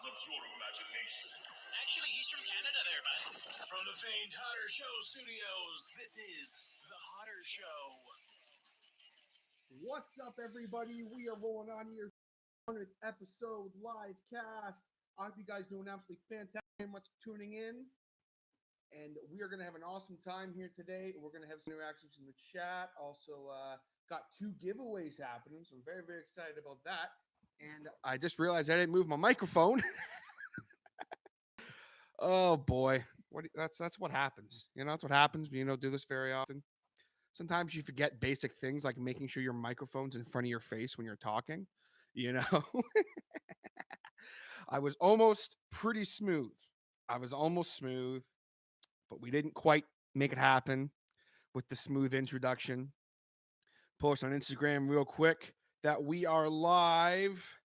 stars of your imagination. Actually, he's from Canada there, bud. From the famed Hodder Show studios, this is the Hodder Show. What's up, everybody? We are rolling on here, 100th episode LiveCast. I hope you guys doing absolutely fantastic. Very much for tuning in, and we are going to have an awesome time here today. We're going to have some interactions in the chat. Also, got 2 giveaways happening, so I'm very, very excited about that. And I just realized I didn't move my microphone. Oh boy, that's what happens. You know, that's what happens. You don't do this very often. Sometimes you forget basic things like making sure your microphone's in front of your face when you're talking. You know, I was almost pretty smooth. But we didn't quite make it happen with the smooth introduction. Post on Instagram real quick that we are live.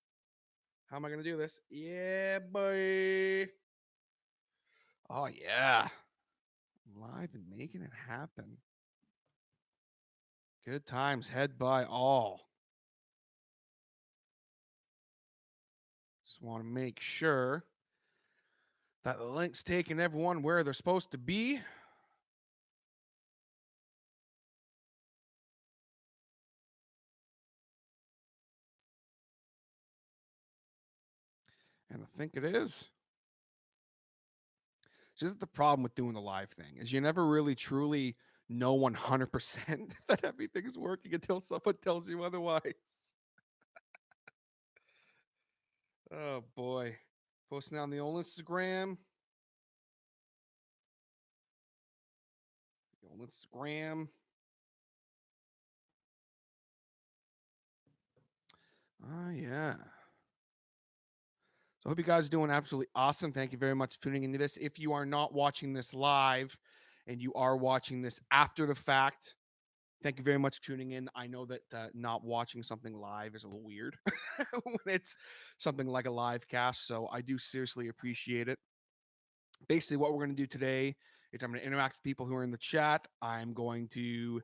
How am I going to do this? Yeah, boy. Oh, yeah. Live and making it happen. Good times had by all. Just want to make sure that the link's taking everyone where they're supposed to be. And I think it is. So this is the problem with doing the live thing, is you never really truly know 100% that everything's working until someone tells you otherwise. Oh boy. Posting on the old Instagram. Oh yeah. So I hope you guys are doing absolutely awesome. Thank you very much for tuning into this. If you are not watching this live and you are watching this after the fact, thank you very much for tuning in. I know that not watching something live is a little weird when it's something like a live cast, so I do seriously appreciate it. Basically, what we're going to do today is I'm going to interact with people who are in the chat. I'm going to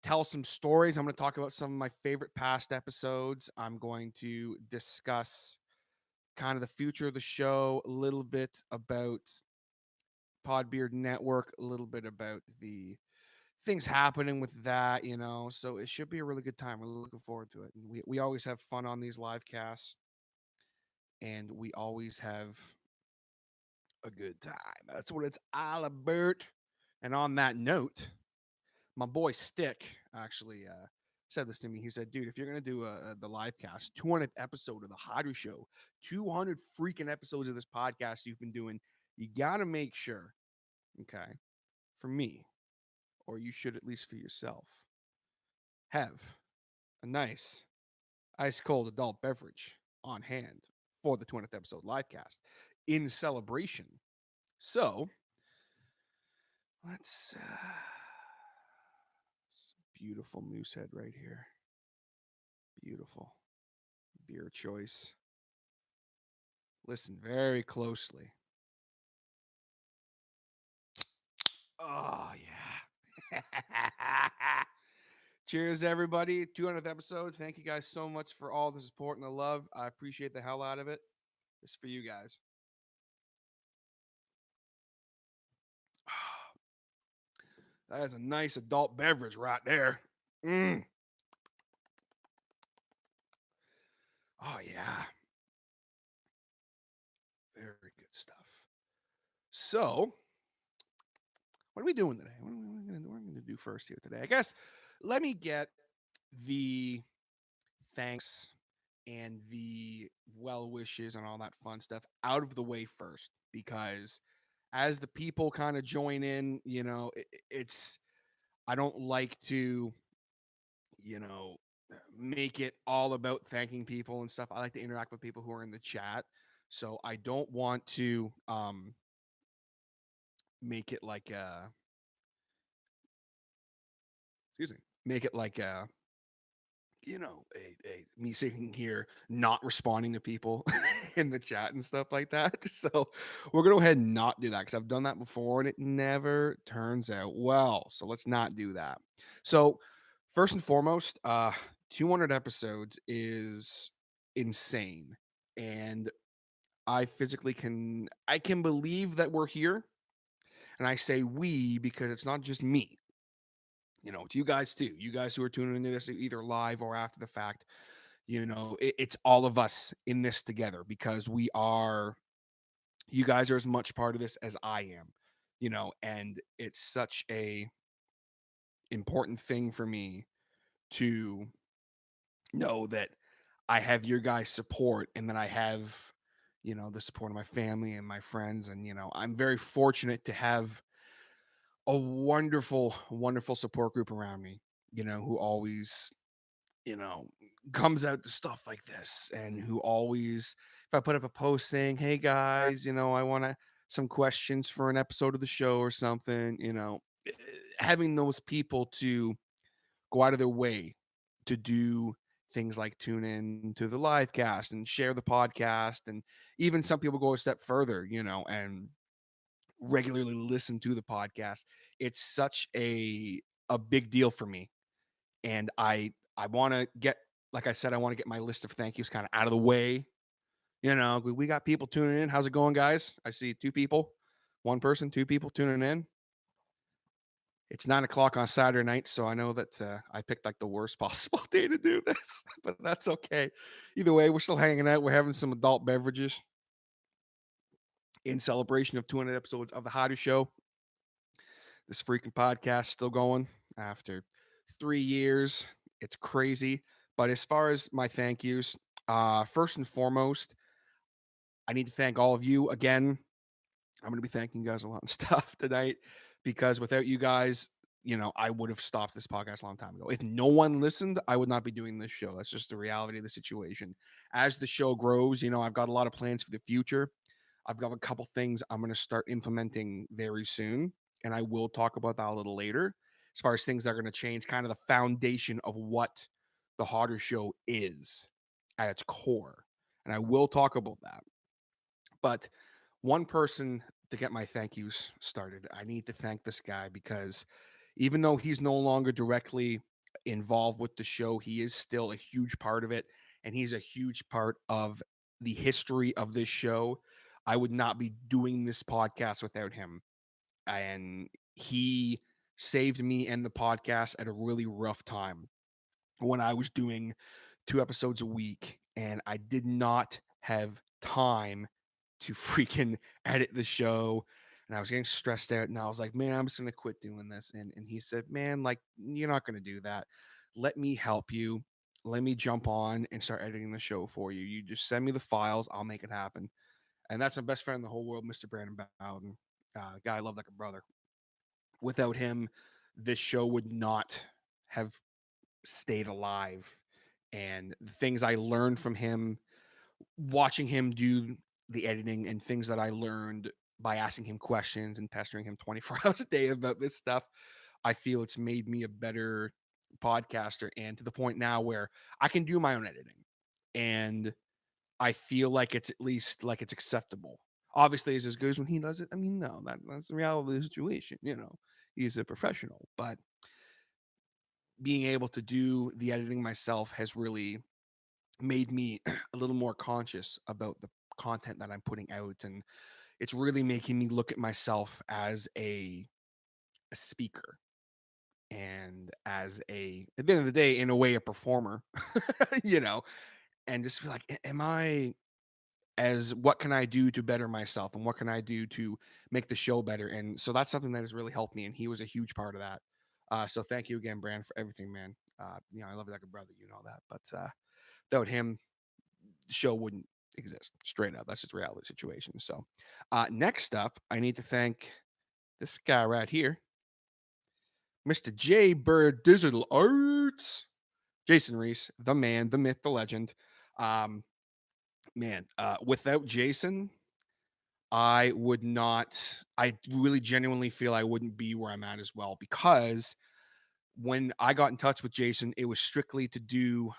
tell some stories. I'm going to talk about some of my favorite past episodes. I'm going to discuss kind of the future of the show, a little bit about Podbeard Network, a little bit about the things happening with that, you know. So it should be a really good time. We're looking forward to it. And we always have fun on these live casts, and we always have a good time. That's what it's all about. And on that note, my boy Stick actually said this to me. He said, dude, if you're going to do the live cast, 200th episode of the Hodder Show, 200 freaking episodes of this podcast you've been doing, you got to make sure, okay, for me, or you should at least for yourself, have a nice ice cold adult beverage on hand for the 200th episode live cast in celebration. So let's beautiful moose head right here. Beautiful beer choice. Listen very closely. Oh, yeah. Cheers, everybody. 200th episode. Thank you guys so much for all the support and the love. I appreciate the hell out of it. It's for you guys. That is a nice adult beverage right there. Oh, yeah. Very good stuff. So, what are we doing today? What are we going to do first here today? I guess let me get the thanks and the well wishes and all that fun stuff out of the way first, because as the people kind of join in, you know, I don't like to, you know, make it all about thanking people and stuff. I like to interact with people who are in the chat. So I don't want to make it like make it like you know, me sitting here not responding to people in the chat and stuff like that. So we're gonna go ahead and not do that, because I've done that before and it never turns out well. So let's not do that. So first and foremost, 200 episodes is insane. And I physically I can believe that we're here. And I say we because it's not just me. It's you guys too. You guys who are tuning into this either live or after the fact. It's all of us in this together because you guys are as much part of this as I am. And it's such a important thing for me to know that I have your guys' support and that I have, the support of my family and my friends. And, I'm very fortunate to have a wonderful, wonderful support group around me, who always, you know, comes out to stuff like this and who always, if I put up a post saying, hey guys, I want some questions for an episode of the show or something, having those people to go out of their way to do things like tune in to the live cast and share the podcast. And even some people go a step further, and regularly listen to the podcast. It's such a big deal for me. And I want to get, like I said, I want to get my list of thank yous kind of out of the way. We got people tuning in. How's it going, guys? I see two people, one person, two people tuning in. It's 9 o'clock on Saturday night, so I know that I picked like the worst possible day to do this, but that's okay. Either way, we're still hanging out. We're having some adult beverages in celebration of 200 episodes of the Hodder Show. This freaking podcast still going after 3 years. It's crazy. But as far as my thank yous, first and foremost, I need to thank all of you again. I'm going to be thanking you guys a lot and stuff tonight because without you guys, I would have stopped this podcast a long time ago. If no one listened, I would not be doing this show. That's just the reality of the situation. As the show grows, I've got a lot of plans for the future. I've got a couple things I'm going to start implementing very soon, and I will talk about that a little later. As far as things that are going to change, kind of the foundation of what the Hodder Show is at its core, and I will talk about that. But one person to get my thank yous started, I need to thank this guy because even though he's no longer directly involved with the show, he is still a huge part of it. And he's a huge part of the history of this show. I would not be doing this podcast without him. And he saved me and the podcast at a really rough time when I was doing 2 episodes a week and I did not have time to freaking edit the show. And I was getting stressed out and I was like, man, I'm just going to quit doing this. And he said, man, like, you're not going to do that. Let me help you. Let me jump on and start editing the show for you. You just send me the files. I'll make it happen. And that's my best friend in the whole world, Mr. Brandon Bowden. Guy I love like a brother. Without him, this show would not have stayed alive. And the things I learned from him, watching him do the editing, and things that I learned by asking him questions and pestering him 24 hours a day about this stuff, I feel it's made me a better podcaster. And to the point now where I can do my own editing. And I feel like it's at least like it's acceptable. Obviously, is as good as when he does it. I mean, no, that's the reality of the situation. He's a professional, but being able to do the editing myself has really made me a little more conscious about the content that I'm putting out. And it's really making me look at myself as a speaker and as at the end of the day, in a way, a performer, you know, and just be like, am I as what can I do to better myself and what can I do to make the show better? And so that's something that has really helped me. And he was a huge part of that. So thank you again, Brand, for everything, man. I love you like a brother, that. But without him, the show wouldn't exist. Straight up. That's just reality situation. So next up, I need to thank this guy right here, Mr. J Bird Digital Arts. Jason Reese, the man, the myth, the legend. Um, without Jason, I really genuinely feel I wouldn't be where I'm at as well, because when I got in touch with Jason, it was strictly to do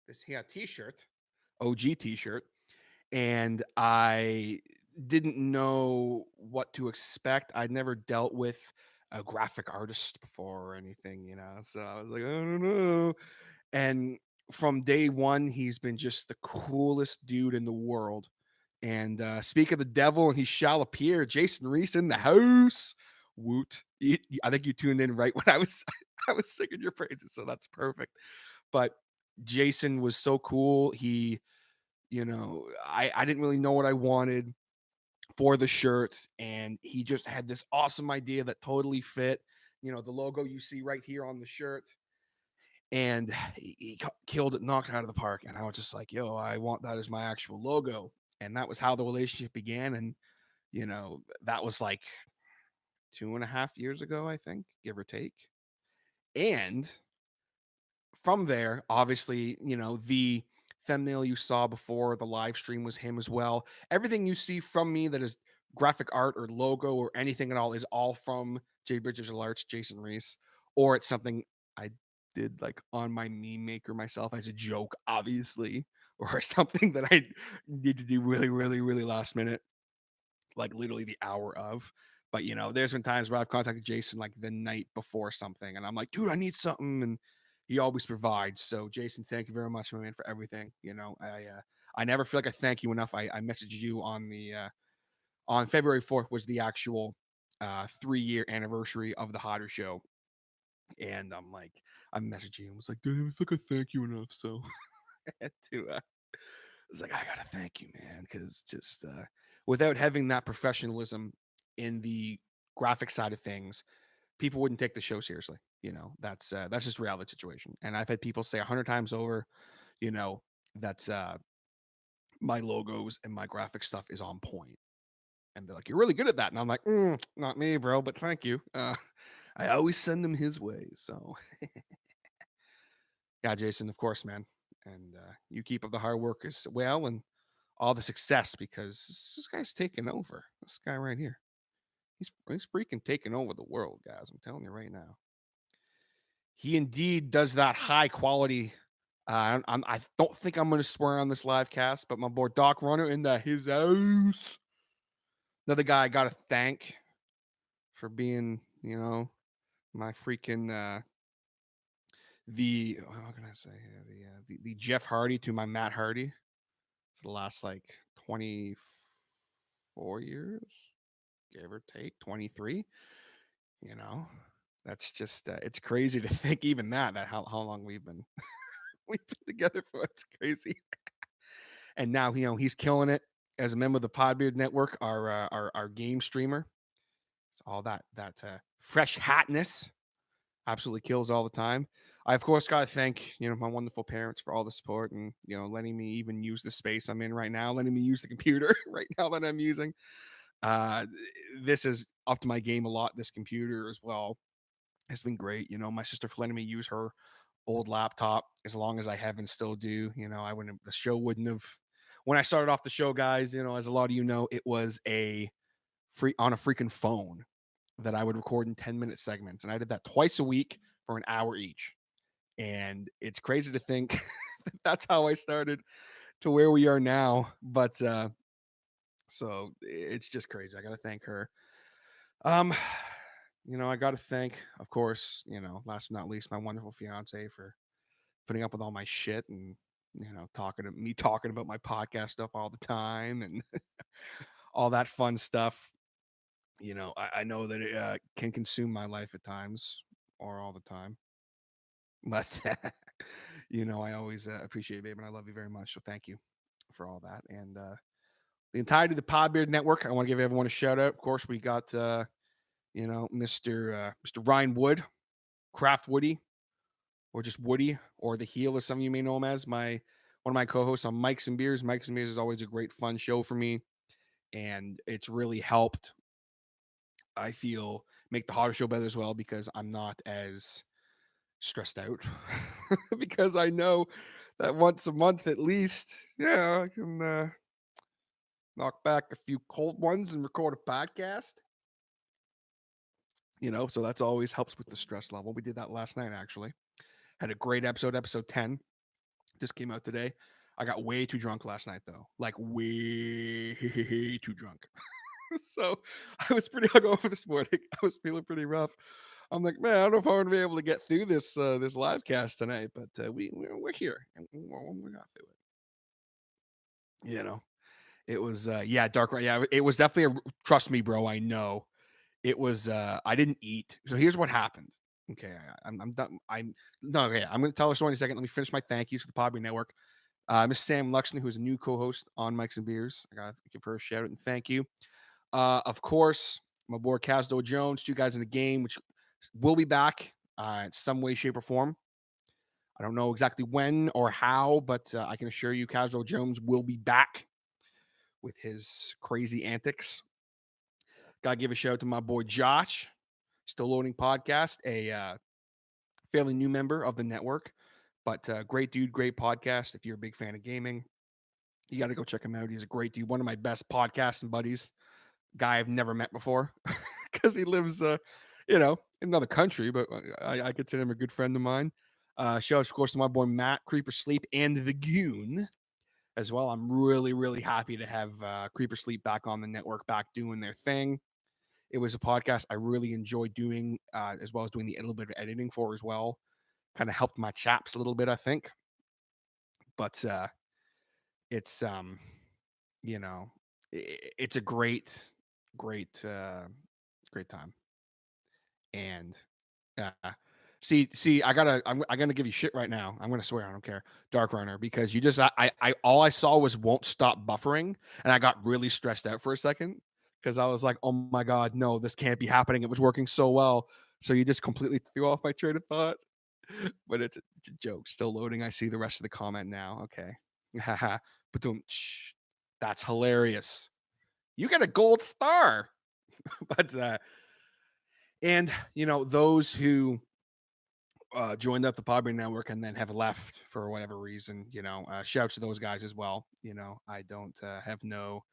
this here t-shirt, OG t-shirt, and I didn't know what to expect. I'd never dealt with a graphic artist before or anything, so I was like, I don't know. And from day one, he's been just the coolest dude in the world. And speak of the devil, and he shall appear. Jason Reese in the house. Woot! I think you tuned in right when I was I was singing your praises, so that's perfect. But Jason was so cool. He, I didn't really know what I wanted for the shirt, and he just had this awesome idea that totally fit. The logo you see right here on the shirt, and he killed it, knocked it out of the park. And I was just like, yo, I want that as my actual logo. And that was how the relationship began. And that was like 2.5 years ago, I think, give or take. And from there, obviously, the thumbnail you saw before the live stream was him as well. Everything you see from me that is graphic art or logo or anything at all is all from J Bridges Arts, Jason Reese, or it's something I did like on my meme maker myself as a joke, obviously, or something that I need to do really, really, really last minute, like literally the hour of. But there's been times where I've contacted Jason like the night before something, and I'm like, dude, I need something, and he always provides. So Jason, thank you very much, my man, for everything. I never feel like I thank you enough. I messaged you on February 4th was the actual 3-year anniversary of the Hodder Show, and I'm like, I messaged you and was like, dude, I don't feel like I thank you enough. So I had to it's like, I gotta thank you, man, because just without having that professionalism in the graphic side of things, people wouldn't take the show seriously. That's just a reality situation. And I've had people say 100 times over, you know, that's my logos and my graphic stuff is on point. And they're like, you're really good at that. And I'm like, not me, bro, but thank you. I always send them his way. So yeah, Jason, of course, man. And you keep up the hard work as well, and all the success, because this guy's taking over. This guy right here, he's freaking taking over the world, guys. I'm telling you right now. He indeed does that high quality. I don't think I'm going to swear on this live cast, but my boy Doc Runner in his house. Another guy I got to thank for being, my freaking how can I say here, the Jeff Hardy to my Matt Hardy for the last like 24 years, give or take 23. You know, that's just it's crazy to think even that how long we've been we've been together for. It's crazy. And now he's killing it as a member of the Podbeard Network, our game streamer. It's all that fresh hatness. Absolutely kills all the time. I of course got to thank my wonderful parents for all the support, and letting me even use the space I'm in right now, letting me use the computer right now that I'm using. Uh, this is up to my game a lot. This computer as well has been great. My sister for letting me use her old laptop as long as I have and still do. I wouldn't the show wouldn't have when I started off the show, guys. As a lot of it was a free on a freaking phone that I would record in 10-minute segments, and I did that twice a week for an hour each. And it's crazy to think that's how I started to where we are now. But so it's just crazy. I got to thank her. Um, I got to thank, of course, last but not least, my wonderful fiance for putting up with all my shit and talking about my podcast stuff all the time and all that fun stuff. I know that it can consume my life at times or all the time, but I always appreciate it, babe, and I love you very much. So thank you for all that. And the entirety of the Podbeard Network, I want to give everyone a shout out. Of course, we got Mr. Ryan Wood, Craft Woody, or just Woody, or the Heel, as some of you may know him as, one of my co-hosts on Mikes and Beers. Mikes and Beers is always a great, fun show for me, and it's really helped, I feel, make the Hodder Show better as well, because I'm not as stressed out because I know that once a month at least, I can knock back a few cold ones and record a podcast. So that's always helps with the stress level. We did that last night, actually. Had a great episode 10. Just came out today. I got way too drunk last night, though. Like, way too drunk. So I was pretty hungover this morning. I was feeling pretty rough. I'm like, man, I don't know if I'm gonna be able to get through this live cast tonight, but we're here and we got through it. You know, it was yeah, dark. Yeah, it was definitely a trust me, bro. I know it was. I didn't eat. So here's what happened. Okay, I'm done. I'm no. Okay, I'm gonna tell a story in a second. Let me finish my thank yous to the Podbean Network. Miss Sam Luxton, who is a new co-host on Mikes and Beers. I gotta give her a shout out and thank you. Of course, my boy Casdo Jones, two guys in the game, which will be back in some way, shape, or form. I don't know exactly when or how, but I can assure you, Casdo Jones will be back with his crazy antics. Gotta give a shout out to my boy Josh, Still Loading Podcast, a fairly new member of the network, but great dude, great podcast. If you're a big fan of gaming, you got to go check him out. He's a great dude, one of my best podcasting buddies. Guy I've never met before because he lives, in another country, but I consider him a good friend of mine. Shout out, of course, to my boy Matt, Creeper Sleep, and the Goon as well. I'm really, really happy to have Creeper Sleep back on the network, back doing their thing. It was a podcast I really enjoyed doing, as well as doing the little bit of editing for as well. Kind of helped my chaps a little bit, I think. But it's you know, it's a great time. And I'm gonna give you shit right now. I'm gonna swear I don't care. Dark Runner, because you just I all I saw was won't stop buffering, and I got really stressed out for a second because I was like, oh my god, no, this can't be happening. It was working so well. So you just completely threw off my train of thought. But it's a joke. Still loading. I see the rest of the comment now. Okay. Haha. But that's hilarious. You get a gold star. But and those who joined up the Podbean network and then have left for whatever reason, shouts to those guys as well. I don't have no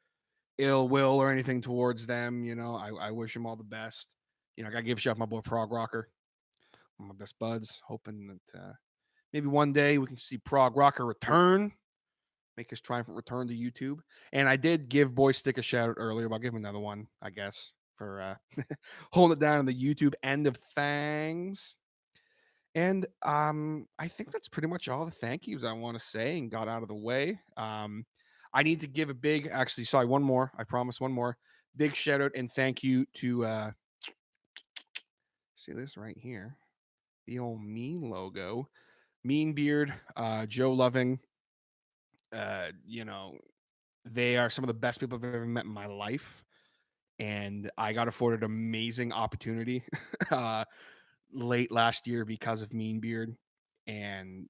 ill will or anything towards them. I wish them all the best. I gotta give a shout out to my boy Prog Rocker, one of my best buds, hoping that maybe one day we can see Prog Rocker return, make his triumphant return to YouTube. And I did give Boy Stick a shout out earlier, but I'll give him another one, I guess, for holding it down on the YouTube end of things. And I think that's pretty much all the thank yous I want to say and got out of the way. I need to give a big, actually, sorry, one more. I promise one more big shout out and thank you to see this right here, the old mean logo, Mean Beard, Joe Loving. They are some of the best people I've ever met in my life, and I got afforded an amazing opportunity uh, late last year because of Mean Beard. And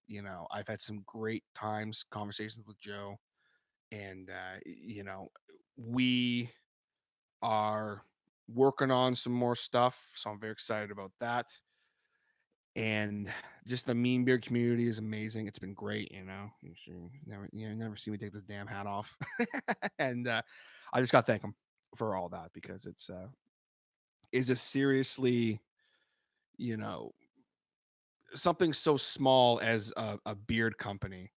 I've had some great times, conversations with Joe, and we are working on some more stuff, so I'm very excited about that. And just the Mean Beard community is amazing. It's been great. You never see me take this damn hat off. And I just got to thank him for all that, because it's is a seriously, you know something so small as a beard company.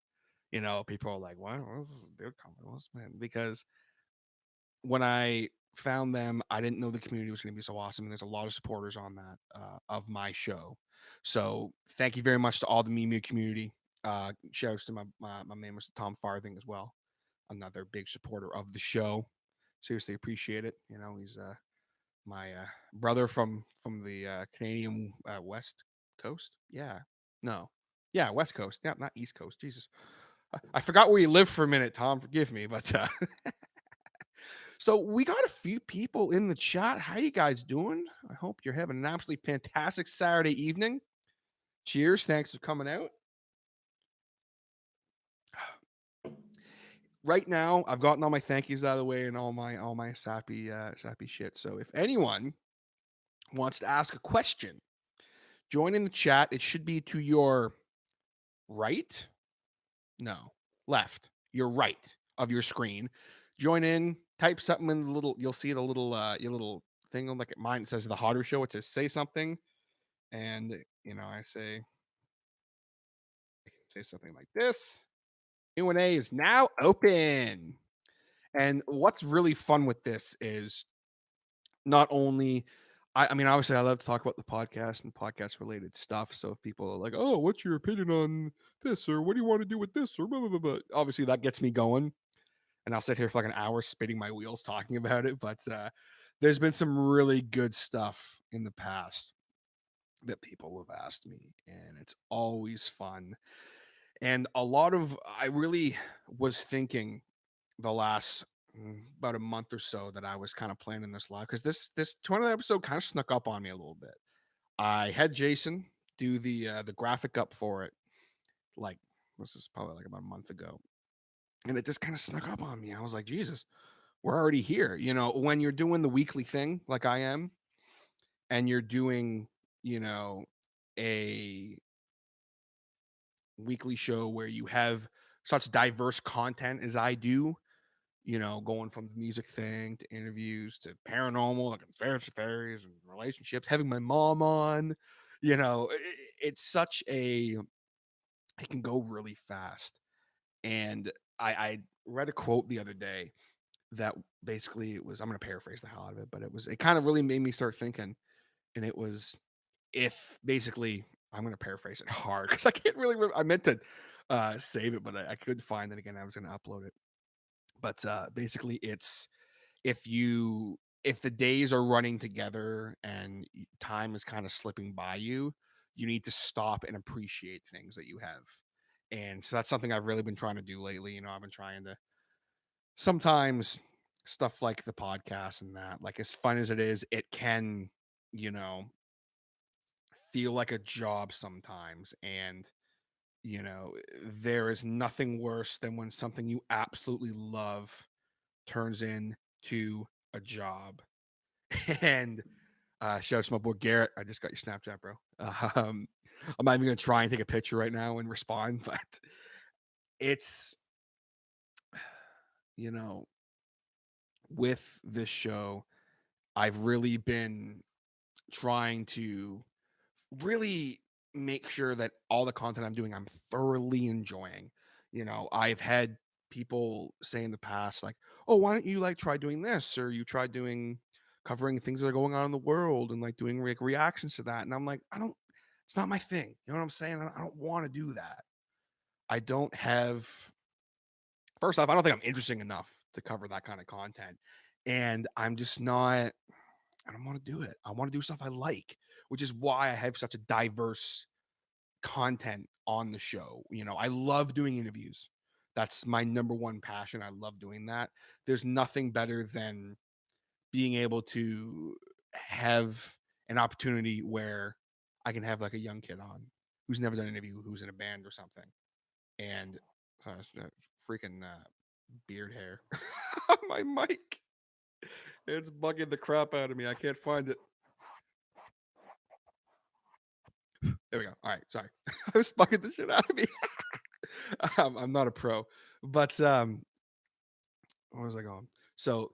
People are like, what's this beard company? Because when I found them, I didn't know the community was going to be so awesome. And there's a lot of supporters on that of my show. So thank you very much to all the Meme community. Shout outs to my man, Mr. Tom Farthing, as well. Another big supporter of the show. Seriously appreciate it. He's my brother from the Canadian West Coast. Yeah. No. Yeah, West Coast. Yeah, not East Coast. Jesus. I forgot where you lived for a minute, Tom. Forgive me, but so we got a few people in the chat. How you guys doing? I hope you're having an absolutely fantastic Saturday evening. Cheers. Thanks for coming out. Right now, I've gotten all my thank yous out of the way and all my sappy shit. So if anyone wants to ask a question, join in the chat. It should be to your right. No, left. Your right of your screen. Join in. Type something in the little. You'll see the little your little thing on, like mine. It says the Hodder Show. It says say something, and I say something like this. Q&A is now open. And what's really fun with this is not only I mean, obviously, I love to talk about the podcast and podcast related stuff. So if people are like, "Oh, what's your opinion on this?" or "What do you want to do with this?" or blah blah blah, blah. Obviously, that gets me going, and I'll sit here for like an hour spinning my wheels talking about it. But there's been some really good stuff in the past that people have asked me, and it's always fun. And a lot of I really was thinking the last about a month or so that I was kind of planning this live because this 20th episode kind of snuck up on me a little bit. I had Jason do the graphic up for it, like this is probably like about a month ago, and it just kind of snuck up on me. I was like, Jesus, we're already here. You know, when you're doing the weekly thing like I am, and you're doing, you know, a weekly show where you have such diverse content as I do, you know, going from the music thing to interviews to paranormal, like conspiracy theories and relationships, having my mom on, you know, it's such a, it can go really fast. And I read a quote the other day that basically it was, I'm going to paraphrase the hell out of it, but it kind of really made me start thinking. And it was, if basically, I'm going to paraphrase it hard because I can't really remember. I meant to save it, but I couldn't find it again. I was going to upload it. But basically, it's, if the days are running together and time is kind of slipping by you, you need to stop and appreciate things that you have. And so that's something I've really been trying to do lately. You know, I've been trying to sometimes stuff like the podcast and that, like as fun as it is, it can, you know, feel like a job sometimes. And, you know, there is nothing worse than when something you absolutely love turns into a job. And shout out to my boy Garrett. I just got your Snapchat, bro. Um, I'm not even gonna try and take a picture right now and respond, but it's, you know, with this show, I've really been trying to really make sure that all the content I'm doing, I'm thoroughly enjoying. You know, I've had people say in the past, like, "Oh, why don't you like try doing this, or you try doing covering things that are going on in the world and like doing like reactions to that?" And I'm like, I don't. It's not my thing. You know what I'm saying? I don't want to do that. I don't have. First off, I don't think I'm interesting enough to cover that kind of content, and I'm just not. I don't want to do it. I want to do stuff I like, which is why I have such a diverse content on the show. You know, I love doing interviews. That's my number one passion. I love doing that. There's nothing better than being able to have an opportunity where I can have like a young kid on who's never done an interview, who's in a band or something. And sorry, freaking beard hair on my mic. It's bugging the crap out of me. I can't find it. There we go. All right, sorry. I was bugging the shit out of me. I'm not a pro, but where was I going? So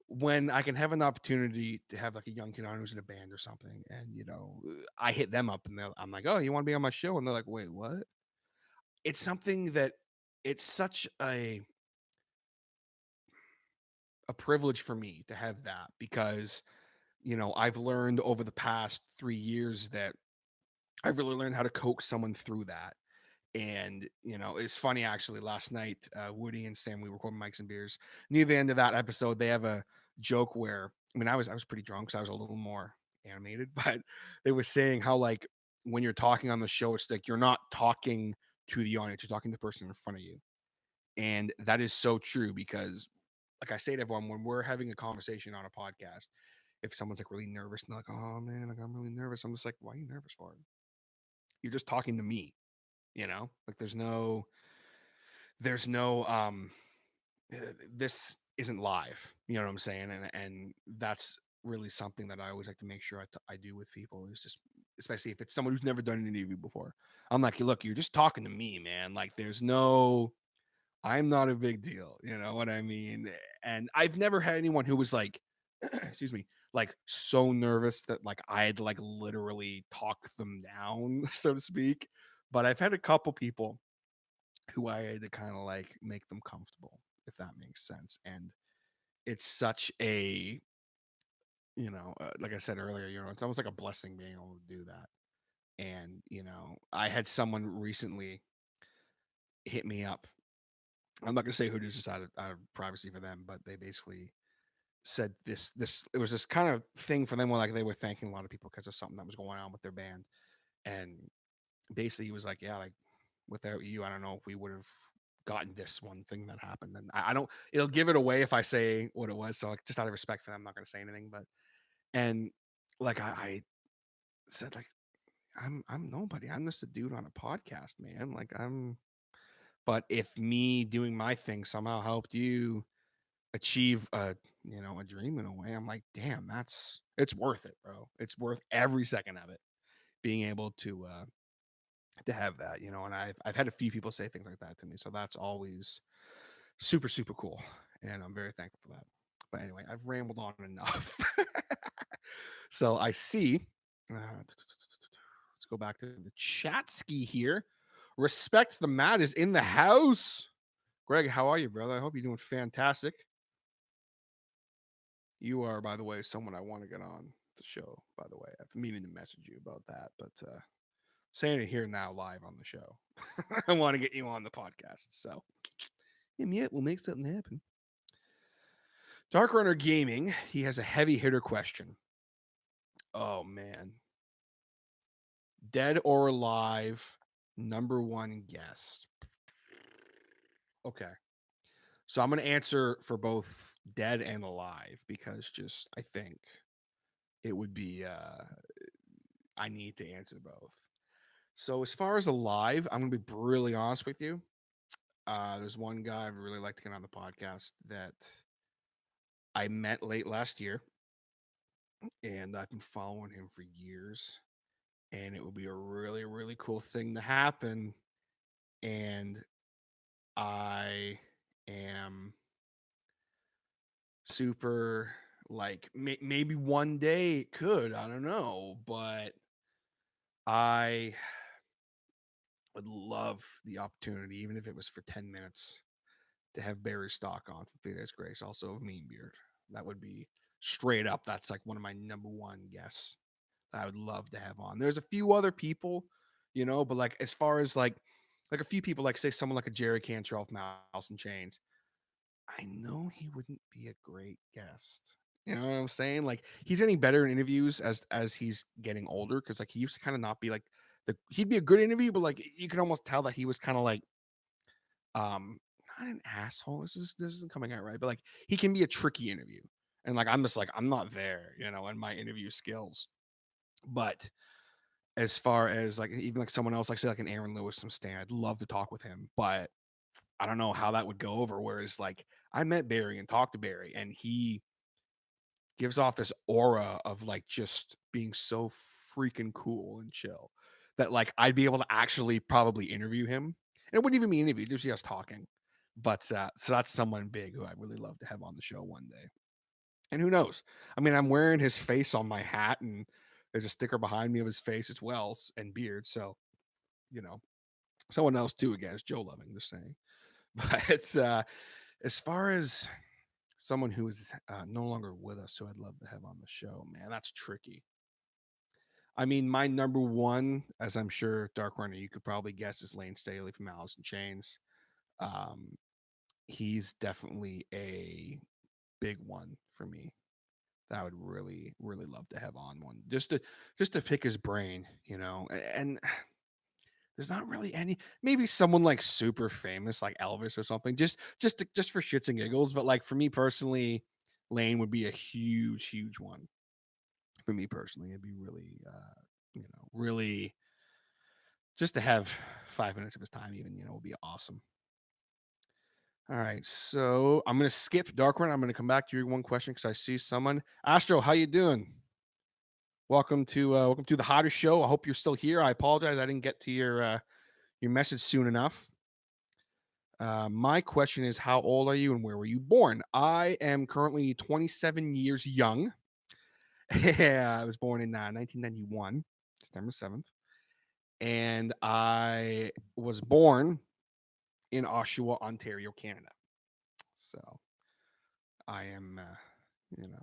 when I can have an opportunity to have like a young kid on who's in a band or something, and you know, I hit them up and I'm like, "Oh, you want to be on my show?" And they're like, "Wait, what?" It's something that it's such a privilege for me to have that because you know I've learned over the past 3 years that I've really learned how to coax someone through that. And you know, it's funny actually. Last night, Woody and Sam, we were recording Mikes and Beers. Near the end of that episode, they have a joke where I mean, I was pretty drunk, so I was a little more animated, but they were saying how like when you're talking on the show, it's like you're not talking to the audience, you're talking to the person in front of you, and that is so true because, like I say to everyone, when we're having a conversation on a podcast, if someone's like really nervous and they're like, "Oh man, like I'm really nervous," I'm just like, "Why are you nervous for?" You're just talking to me, you know, like there's no this isn't live, you know what I'm saying? And that's really something that I always like to make sure I do with people is just, especially if it's someone who's never done an interview before. I'm like, look, you're just talking to me, man. Like there's no, I'm not a big deal, you know what I mean? And I've never had anyone who was like excuse me, like so nervous that like I had to like literally talk them down, so to speak. But I've had a couple people who I had to kind of like make them comfortable, if that makes sense. And it's such a like I said earlier, it's almost like a blessing being able to do that. And, I had someone recently hit me up. I'm not going to say who it is just out of privacy for them, but they basically said it was this kind of thing for them where like they were thanking a lot of people because of something that was going on with their band. And basically he was like, yeah, like without you, I don't know if we would have gotten this one thing that happened. And I don't, it'll give it away if I say what it was. So like, just out of respect for them, I'm not going to say anything, but, and like, I said like, I'm nobody. I'm just a dude on a podcast, man. Like but if me doing my thing somehow helped you achieve a dream in a way, I'm like, damn, it's worth it, bro. It's worth every second of it. Being able to have that, and I've had a few people say things like that to me. So that's always super, super cool. And I'm very thankful for that. But anyway, I've rambled on enough. So I see. Let's go back to the chat ski here. Respect the Mat is in the house. Greg, how are you, brother? I hope you're doing fantastic. You are, by the way, someone I want to get on the show, by the way. I've been meaning to message you about that, but saying it here now live on the show. I want to get you on the podcast. So hit me up. We'll make something happen. Dark Runner Gaming, he has a heavy hitter question. Oh, man. Dead or alive, number one guest. Okay. So I'm going to answer for both dead and alive because just I think it would be I need to answer both. So as far as alive, I'm going to be really honest with you. There's one guy I'd really like to get on the podcast that I met late last year, and I've been following him for years. And it would be a really, really cool thing to happen. And I am super like maybe one day it could, I don't know, but I would love the opportunity, even if it was for 10 minutes, to have Barry Stock on from 3 Days Grace, also of Mean Beard. That would be straight up. That's like one of my number one guests that I would love to have on. There's a few other people, but like as far as like a few people, like say someone like a Jerry Cantrell from Mouse and Chains, I know he wouldn't be a great guest. You know what I'm saying? Like he's getting better in interviews as he's getting older, because like he used to kind of not be like he'd be a good interview, but like you could almost tell that he was kind of like um not an asshole. This isn't coming out right, but like he can be a tricky interview. And like I'm just like, I'm not there, in my interview skills. But as far as like even like someone else, like say like an Aaron Lewis from Stan, I'd love to talk with him, but I don't know how that would go over. Whereas like I met Barry and talked to Barry, and he gives off this aura of like just being so freaking cool and chill that like I'd be able to actually probably interview him. And it wouldn't even be an interview, just us talking. But so that's someone big who I'd really love to have on the show one day. And who knows? I mean, I'm wearing his face on my hat, and there's a sticker behind me of his face as well, and beard. So, you know, someone else too, again, is Joe Loving, just saying. But as far as someone who is no longer with us, who I'd love to have on the show, man, that's tricky. I mean, my number one, as I'm sure Dark Runner, you could probably guess, is Lane Staley from Alice in Chains. Um, he's definitely a big one for me that I would really, really love to have on one, just to pick his brain, and there's not really any, maybe someone like super famous like Elvis or something, just for shits and giggles. But like for me personally, Lane would be a huge, huge one. For me personally, it'd be really, really just to have 5 minutes of his time, even, would be awesome. All right, so I'm gonna skip Dark Run. I'm gonna come back to your one question because I see someone. Astro, how you doing? Welcome to the Hodder Show. I hope you're still here. I apologize I didn't get to your message soon enough. My question is, how old are you and where were you born? I am currently 27 years young. Yeah, I was born in 1991, September 7th. And I was born in Oshawa, Ontario, Canada. So I am,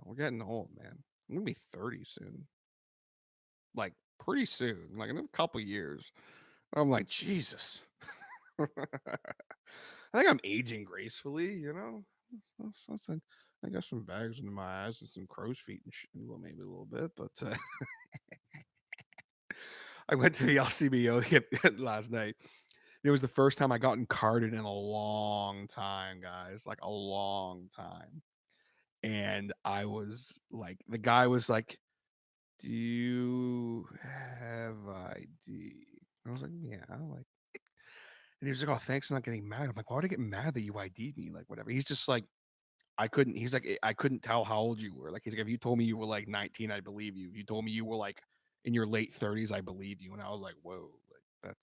we're getting old, man. I'm gonna be 30 soon. Like pretty soon, like in a couple years. I'm like, Jesus. I think I'm aging gracefully, you know. I got some bags under my eyes and some crow's feet and well, maybe a little bit, but I went to the LCBO last night. It was the first time I gotten carded in a long time, guys, like a long time. And I was like, the guy was like, "Do you have ID?" I was like, "Yeah." Like, and he was like, "Oh, thanks for not getting mad." I'm like, "Why would I get mad that you ID'd me?" Like, whatever. He's just like, I couldn't. He's like, I couldn't tell how old you were. Like, he's like, if you told me you were like 19, I believe you. If you told me you were like in your late 30s, I believe you. And I was like, whoa, like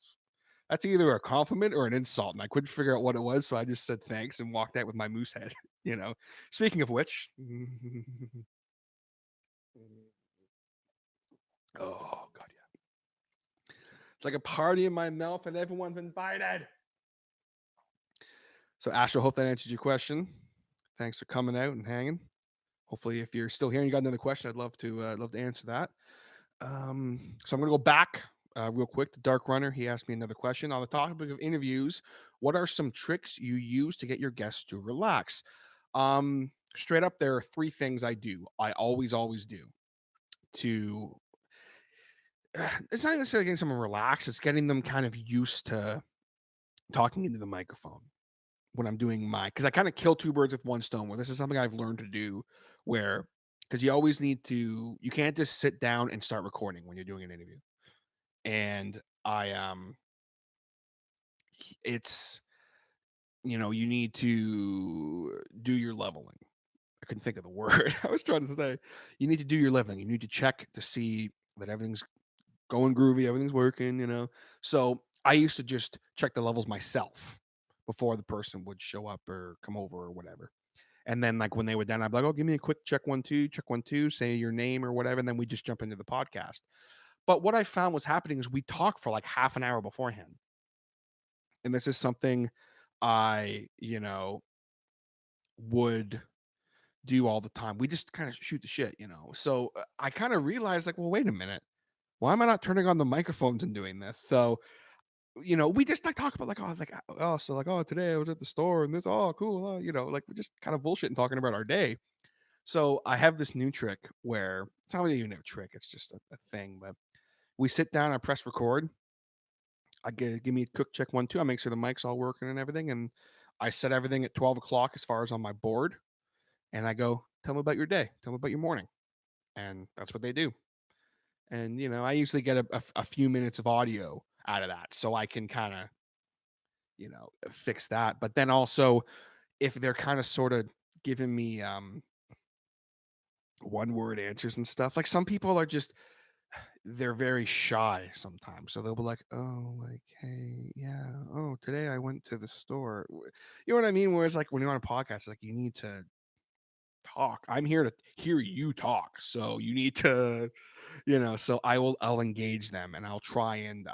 that's either a compliment or an insult. And I couldn't figure out what it was, so I just said thanks and walked out with my moose head. You know. Speaking of which, oh god, yeah, it's like a party in my mouth and everyone's invited. So, Astro, hope that answers your question. Thanks for coming out and hanging. Hopefully, if you're still here and you got another question, I'd love to answer that. So I'm gonna go back real quick to Dark Runner. He asked me another question on the topic of interviews. What are some tricks you use to get your guests to relax? Straight up, there are three things I do. I always do to. It's not necessarily getting someone relaxed. It's getting them kind of used to talking into the microphone when I'm doing my, because I kind of kill two birds with one stone. Where this is something I've learned to do, where because you always need to, you can't just sit down and start recording when you're doing an interview. And it's, you need to do your leveling. I couldn't think of the word I was trying to say. You need to do your leveling. You need to check to see that everything's going groovy, everything's working, So I used to just check the levels myself before the person would show up or come over or whatever. And then like when they were done, I'd be like, oh, give me a quick check 1 2, say your name or whatever, and then we just jump into the podcast. But what I found was happening is we talk for like half an hour beforehand. And this is something I, would do all the time. We just kind of shoot the shit. So I kind of realized, like, well, wait a minute. Why am I not turning on the microphones and doing this? So, we just like talk about like, so like, oh, today I was at the store and this, oh, cool. Like we just kind of bullshit and talking about our day. So I have this new trick where it's not really even a trick, it's just a thing, but we sit down, I press record. Give me a quick check 1 2. I make sure the mic's all working and everything, and I set everything at 12 o'clock as far as on my board. And I go, tell me about your day, tell me about your morning, and that's what they do. And I usually get a few minutes of audio out of that, so I can kind of fix that. But then also, if they're kind of sort of giving me one word answers and stuff, like some people are just they're very shy sometimes. So they'll be like, "Oh, like, hey, yeah, oh, today I went to the store." You know what I mean? Whereas like when you're on a podcast, like you need to talk. I'm here to hear you talk. So you need to, so I'll engage them and I'll try and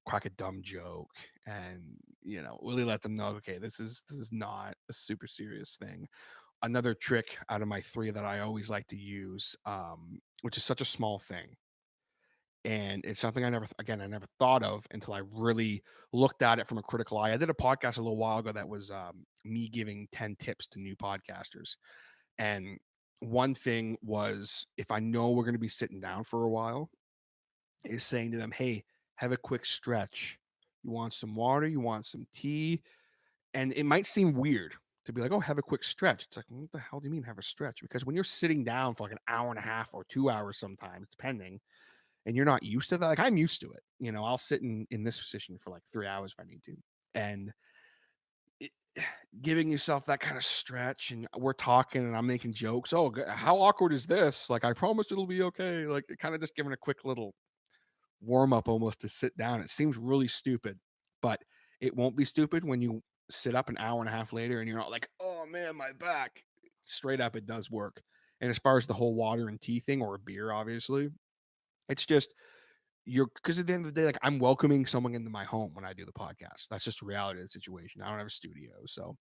crack a dumb joke and really let them know, okay, this is not a super serious thing. Another trick out of my three that I always like to use, which is such a small thing, and it's something I never thought of until I really looked at it from a critical eye. I did a podcast a little while ago that was me giving 10 tips to new podcasters, and one thing was, if I know we're going to be sitting down for a while, is saying to them, hey, have a quick stretch. You want some water, you want some tea. And it might seem weird to be like, oh, have a quick stretch. It's like, what the hell do you mean have a stretch? Because when you're sitting down for like an hour and a half or 2 hours sometimes, depending, and you're not used to that, like I'm used to it. I'll sit in this position for like 3 hours if I need to. And it, giving yourself that kind of stretch, and we're talking and I'm making jokes. Oh, how awkward is this? Like, I promise it'll be okay. Like, kind of just giving a quick little warm up almost to sit down. It seems really stupid, but it won't be stupid when you sit up an hour and a half later and you're not like, oh man, my back. Straight up, it does work. And as far as the whole water and tea thing, or a beer, obviously, it's just because at the end of the day, like I'm welcoming someone into my home when I do the podcast. That's just the reality of the situation. I don't have a studio. So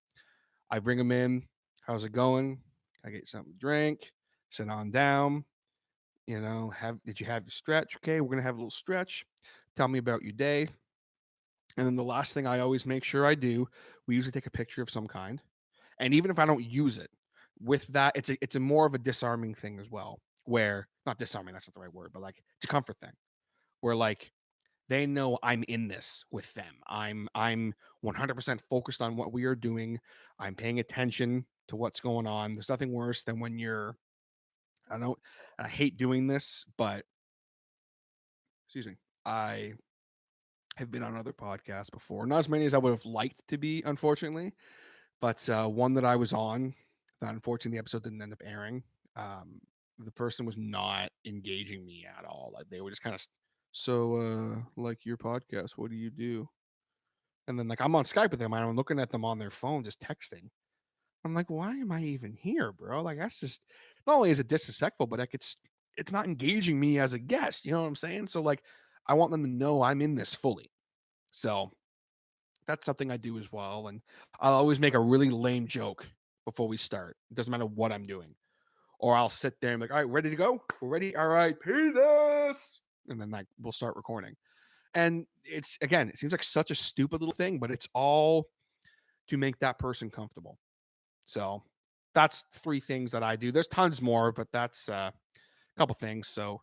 I bring them in. How's it going? I get something to drink, sit on down, did you have your stretch? Okay, we're gonna have a little stretch. Tell me about your day. And then the last thing I always make sure I do, we usually take a picture of some kind. And even if I don't use it, with that, it's a more of a disarming thing as well. Where not disarming, that's not the right word, but like it's a comfort thing. Where like they know I'm in this with them. I'm 100% focused on what we are doing. I'm paying attention to what's going on. There's nothing worse than when you're I don't I hate doing this, but excuse me. I have been on other podcasts before. Not as many as I would have liked to be, unfortunately, but one that I was on that unfortunately the episode didn't end up airing. Um, the person was not engaging me at all. Like they were just kind of like your podcast, what do you do? And then like I'm on Skype with them and I'm looking at them on their phone just texting. I'm like, why am I even here, bro? Like that's just not only is it disrespectful, but like it's not engaging me as a guest. You know what I'm saying? So like I want them to know I'm in this fully. So that's something I do as well. And I'll always make a really lame joke before we start. It doesn't matter what I'm doing. Or I'll sit there and be like, all right, ready to go? We're ready. All right, penis. And then like we'll start recording. And it's again, it seems like such a stupid little thing, but it's all to make that person comfortable. So that's three things that I do. There's tons more, but that's a couple things. So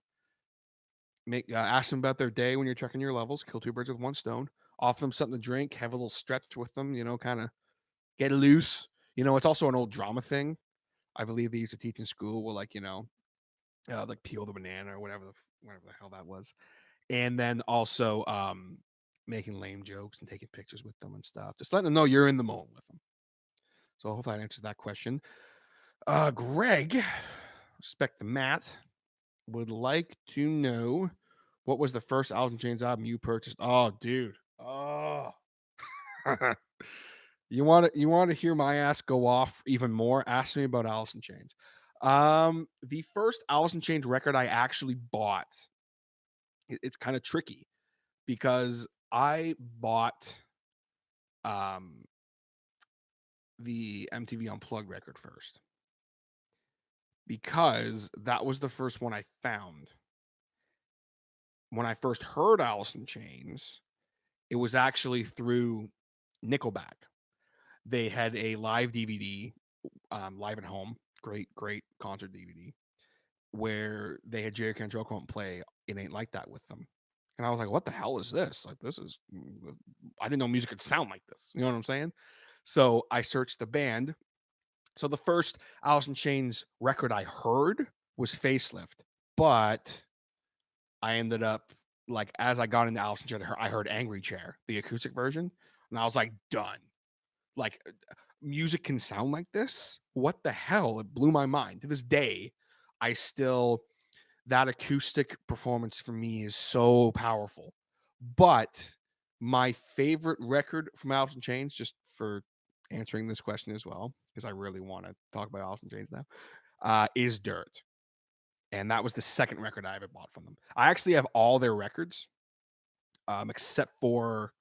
ask them about their day when you're checking your levels. Kill two birds with one stone. Offer them something to drink. Have a little stretch with them. Kind of get loose. It's also an old drama thing. I believe they used to teach in school. Well, like peel the banana or whatever the hell that was. And then also making lame jokes and taking pictures with them and stuff. Just letting them know you're in the moment with them. So hopefully that answers that question. Greg, respect the Matt, would like to know what was the first Alice in Chains album you purchased? Oh, dude. Oh. You want to hear my ass go off even more? Ask me about Alice in Chains. The first Alice in Chains record I actually bought. It's kind of tricky because I bought um the MTV Unplugged record first because that was the first one I found. When I first heard Alice in Chains, it was actually through Nickelback. They had a live DVD, Live at Home, great concert DVD, where they had Jerry Cantrell come and play It Ain't Like That with them. And I was like, what the hell is this? Like, I didn't know music could sound like this. You know what I'm saying? So I searched the band. So the first Alice in Chains record I heard was Facelift, but I ended up like as I got into Alice in Chains, I heard Angry Chair, the acoustic version, and I was like, done. Like music can sound like this? What the hell? It blew my mind. To this day, I still that acoustic performance for me is so powerful. But my favorite record from Alice in Chains, just for answering this question as well, because I really want to talk about Alice in Chains now, is Dirt. And that was the second record I ever bought from them. I actually have all their records, except for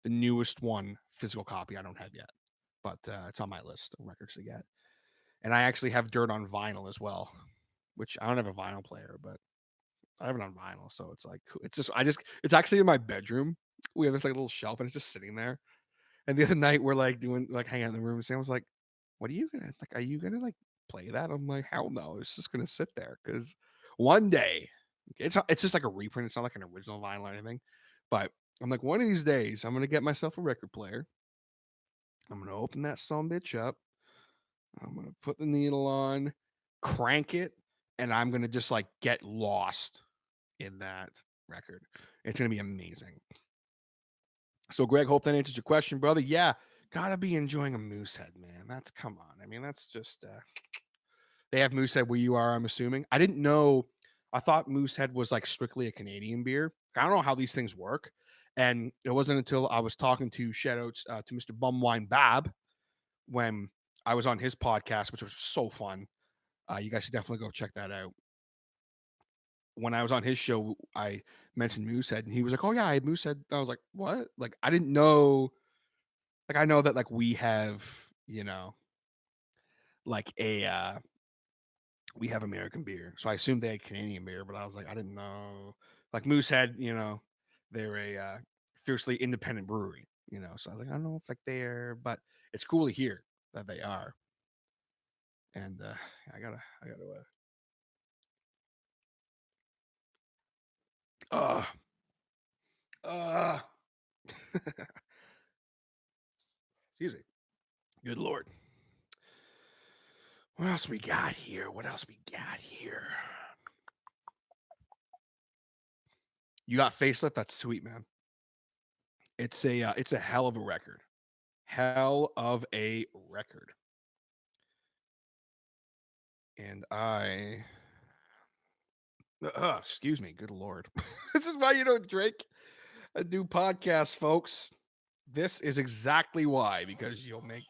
the newest one, physical copy I don't have yet. But it's on my list of records to get. And I actually have Dirt on vinyl as well, which I don't have a vinyl player, but I have it on vinyl. So it's like, it's actually in my bedroom. We have this like little shelf and it's just sitting there. And the other night we're like hanging out in the room. And Sam was like, what are you gonna like? Are you gonna like play that? I'm like, hell no. It's just gonna sit there because one day it's just like a reprint. It's not like an original vinyl or anything. But I'm like, one of these days I'm gonna get myself a record player. I'm gonna open that son bitch up. I'm gonna put the needle on, crank it, and I'm gonna just like get lost in that record. It's gonna be amazing. So, Greg, hope that answers your question, brother. Yeah, gotta be enjoying a Moosehead, man. That's come on. I mean, that's just they have Moosehead where you are. I'm assuming. I didn't know. I thought Moosehead was like strictly a Canadian beer. I don't know how these things work, and it wasn't until I was talking to shoutouts to Mr. Bumwine Bab when I was on his podcast, which was so fun. You guys should definitely go check that out. When I was on his show, I mentioned Moosehead, and he was like, "Oh yeah, I had Moosehead." I was like, "What?" Like I didn't know. Like I know that like we have, like a we have American beer. So I assumed they had Canadian beer, but I was like, I didn't know. Like Moosehead, they're a fiercely independent brewery, So I was like, I don't know if like they're, but it's cool to hear that they are. And I gotta uh uh excuse me. Good Lord. What else we got here? What else we got here? You got Facelift? That's sweet, man. It's a hell of a record. Hell of a record. And excuse me, good Lord. This is why you don't drink and do podcasts, folks. This is exactly why, because you'll make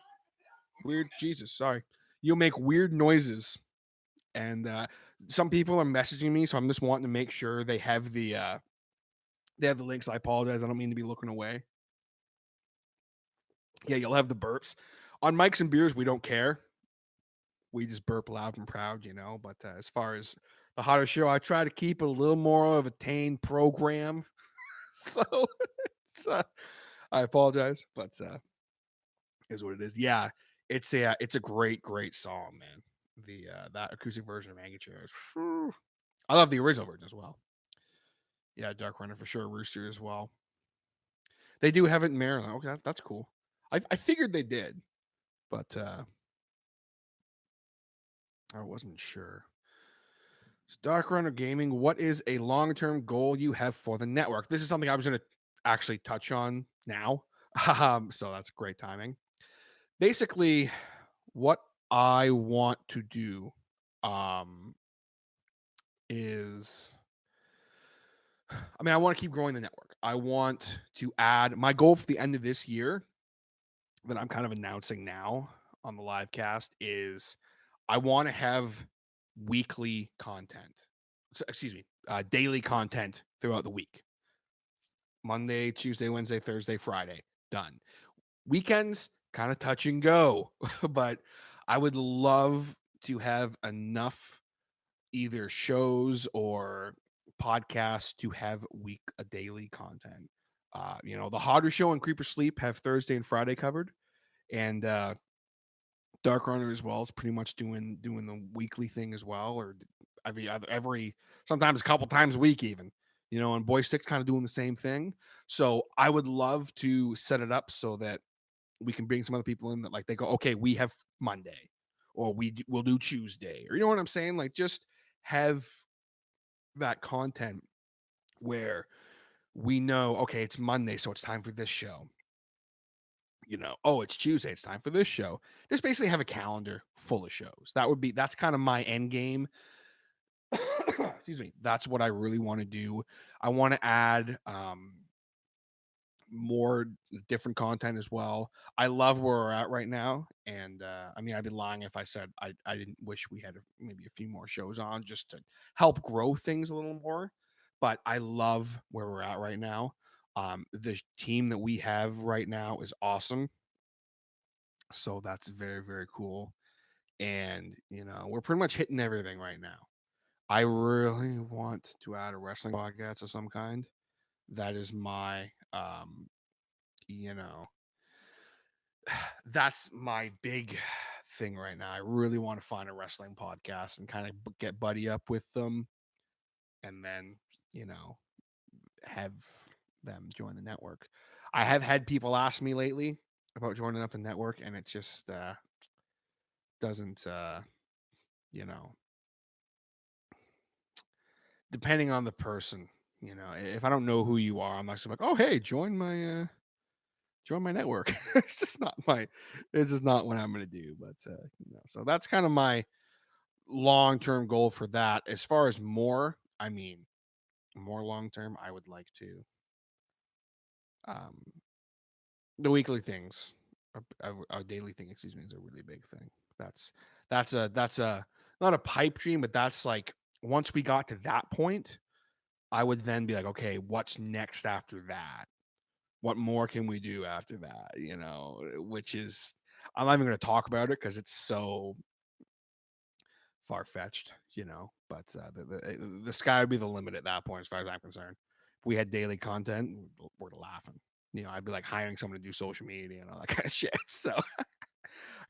weird, Jesus, sorry. You'll make weird noises. And some people are messaging me, so I'm just wanting to make sure they have the links. I apologize. I don't mean to be looking away. Yeah, you'll have the burps. On mics and beers, we don't care. We just burp loud and proud, But as far as the Hodder Show, I try to keep a little more of a tame program. So I apologize, but is what it is. Yeah, it's a great song, man. The that acoustic version of Angry Chairs. I love the original version as well. Yeah, Dark Runner for sure. Rooster as well. They do have it in Maryland. Okay, that's cool. I figured they did, but I wasn't sure. Dark Runner Gaming, what is a long-term goal you have for the network? This is something I was going to actually touch on now. So that's great timing. Basically, what I want to do um, is, I want to keep growing the network. I want to add my goal for the end of this year that I'm kind of announcing now on the live cast is I want to have weekly content. Excuse me, daily content throughout the week. Monday, Tuesday, Wednesday, Thursday, Friday. Done. Weekends, kind of touch and go, but I would love to have enough either shows or podcasts to have a daily content. The Hodder Show and Creeper Sleep have Thursday and Friday covered, and Dark Runner as well is pretty much doing the weekly thing as well, or every sometimes a couple times a week even. And Boy Stick's kind of doing the same thing. So I would love to set it up so that we can bring some other people in that like they go, okay, we have Monday, or we'll do Tuesday, or you know what I'm saying? Like just have that content where we know, okay, it's Monday, so it's time for this show. Oh, it's Tuesday, it's time for this show. Just basically have a calendar full of shows. That's kind of my end game. Excuse me. That's what I really want to do. I want to add more different content as well. I love where we're at right now. And I'd be lying if I said I didn't wish we had maybe a few more shows on just to help grow things a little more. But I love where we're at right now. The team that we have right now is awesome. So that's very, very cool. And, we're pretty much hitting everything right now. I really want to add a wrestling podcast of some kind. That is my, you know, that's my big thing right now. I really want to find a wrestling podcast and kind of get buddy up with them and then, you know, have them join the network. I have had people ask me lately about joining up the network, and it just doesn't, you know, depending on the person, if I don't know who you are, I'm not like, oh, hey, join my network. It's just not what I'm going to do. But, so that's kind of my long-term goal for that. As far as more long-term, I would like to, um, the weekly things, a daily thing, excuse me, is a really big thing. That's a not a pipe dream, but that's like once we got to that point, I would then be like, okay, what's next after that? What more can we do after that? Which is I'm not even going to talk about it because it's so far-fetched, but the sky would be the limit at that point as far as I'm concerned. If we had daily content, we're laughing. I'd be like hiring someone to do social media and all that kind of shit. So I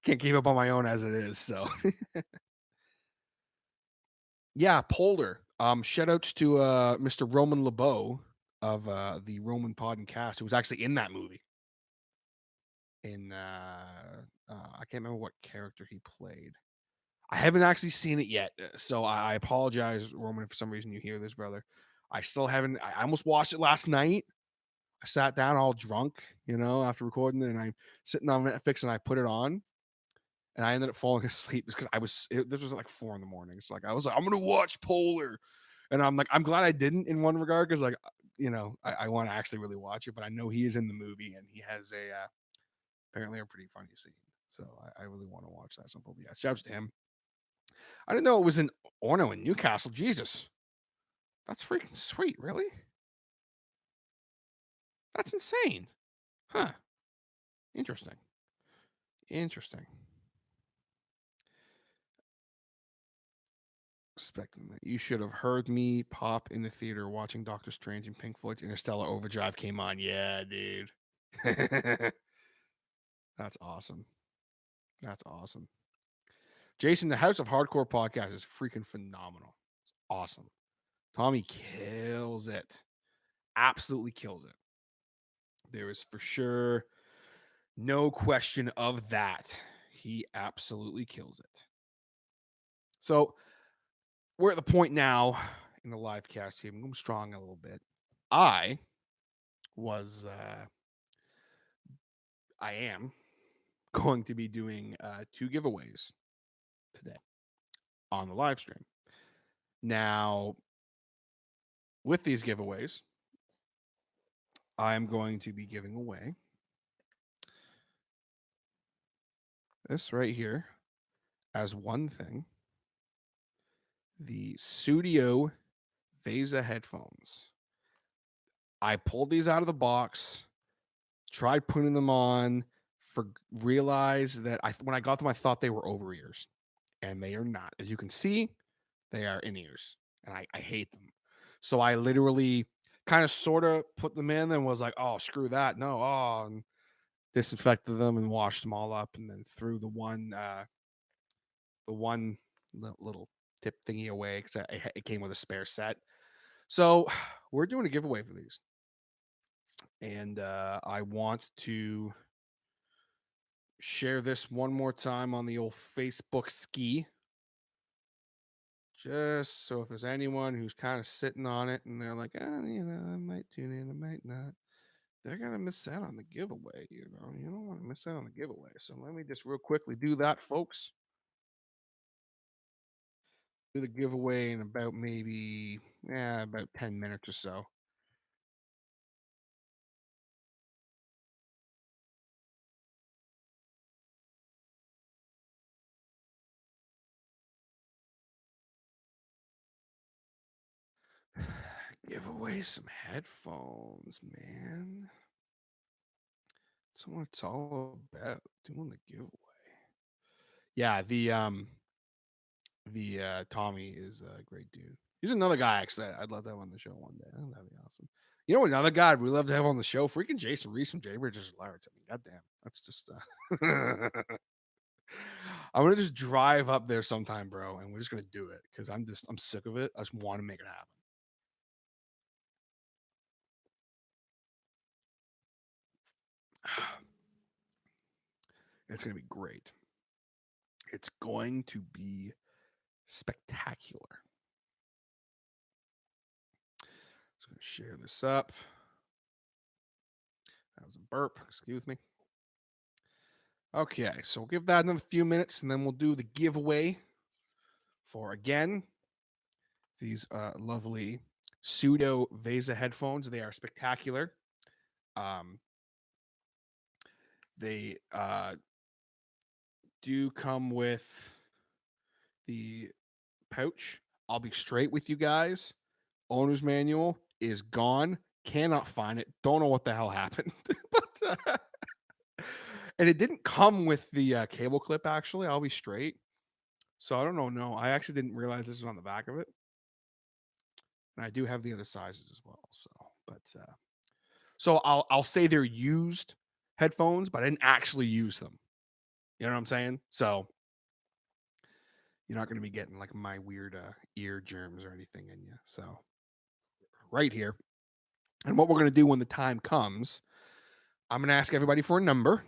can't keep up on my own as it is. So yeah, Polder. Shout outs to Mr. Roman LeBeau of the Roman Pod and Cast, who was actually in that movie. In I can't remember what character he played. I haven't actually seen it yet, so I apologize, Roman, if for some reason you hear this, brother. I still haven't. I almost watched it last night. I sat down all drunk, after recording it, and I'm sitting on Netflix, and I put it on, and I ended up falling asleep because this was like 4 a.m. So I was like, I'm gonna watch Polar, and I'm like, I'm glad I didn't in one regard because I want to actually really watch it, but I know he is in the movie and he has apparently a pretty funny scene, so I really want to watch that. So yeah, shouts to him. I didn't know it was in Orno in Newcastle. Jesus, that's freaking sweet. Really, that's insane, huh? Interesting. Expecting that. You should have heard me pop in the theater watching Doctor Strange and Pink Floyd's Interstellar Overdrive came on. Yeah, dude. That's awesome. Jason, the House of Hardcore podcast is freaking phenomenal. It's awesome. Tommy kills it. Absolutely kills it. There is for sure no question of that. He absolutely kills it. So we're at the point now in the live cast here. I'm going strong a little bit. I am going to be doing 2 giveaways today on the live stream. Now, with these giveaways, I'm going to be giving away this right here as one thing. The Studio Vesa headphones. I pulled these out of the box, tried putting them on, realized that when I got them, I thought they were over ears, and they are not. As you can see, they are in ears, and I hate them. So I literally kind of sort of put them in and was like, oh, screw that. No, and disinfected them and washed them all up, and then threw the one little tip thingy away because it came with a spare set. So we're doing a giveaway for these. And I want to share this one more time on the old Facebook ski. Just so if there's anyone who's kind of sitting on it and they're like, I might tune in, I might not, they're going to miss out on the giveaway. You don't want to miss out on the giveaway. So let me just real quickly do that, folks. Do the giveaway in about maybe about 10 minutes or so. Give away some headphones, man. That's what it's all about, doing the giveaway. Yeah, the Tommy is a great dude. He's another guy actually I'd love to have on the show one day. Oh, that'd be awesome. You know, another guy I'd really love to have on the show, freaking Jason Reese from Jaybird just Larry. I mean, goddamn, that's just. I'm gonna just drive up there sometime, bro, and we're just gonna do it because I'm sick of it. I just want to make it happen. It's gonna be great. It's going to be spectacular. Just gonna share this up. That was a burp. Excuse me. Okay, so we'll give that another few minutes, and then we'll do the giveaway for again these lovely Pseudo Vesa headphones. They are spectacular. They do come with the pouch. I'll be straight with you guys. Owner's manual is gone. Cannot find it. Don't know what the hell happened. But and it didn't come with the cable clip. Actually, I'll be straight. So I don't know. No, I actually didn't realize this was on the back of it, and I do have the other sizes as well. So, but so I'll say they're used headphones, but I didn't actually use them. You know what I'm saying? So you're not going to be getting like my weird ear germs or anything in you. So right here, and what we're going to do when the time comes, I'm going to ask everybody for a number,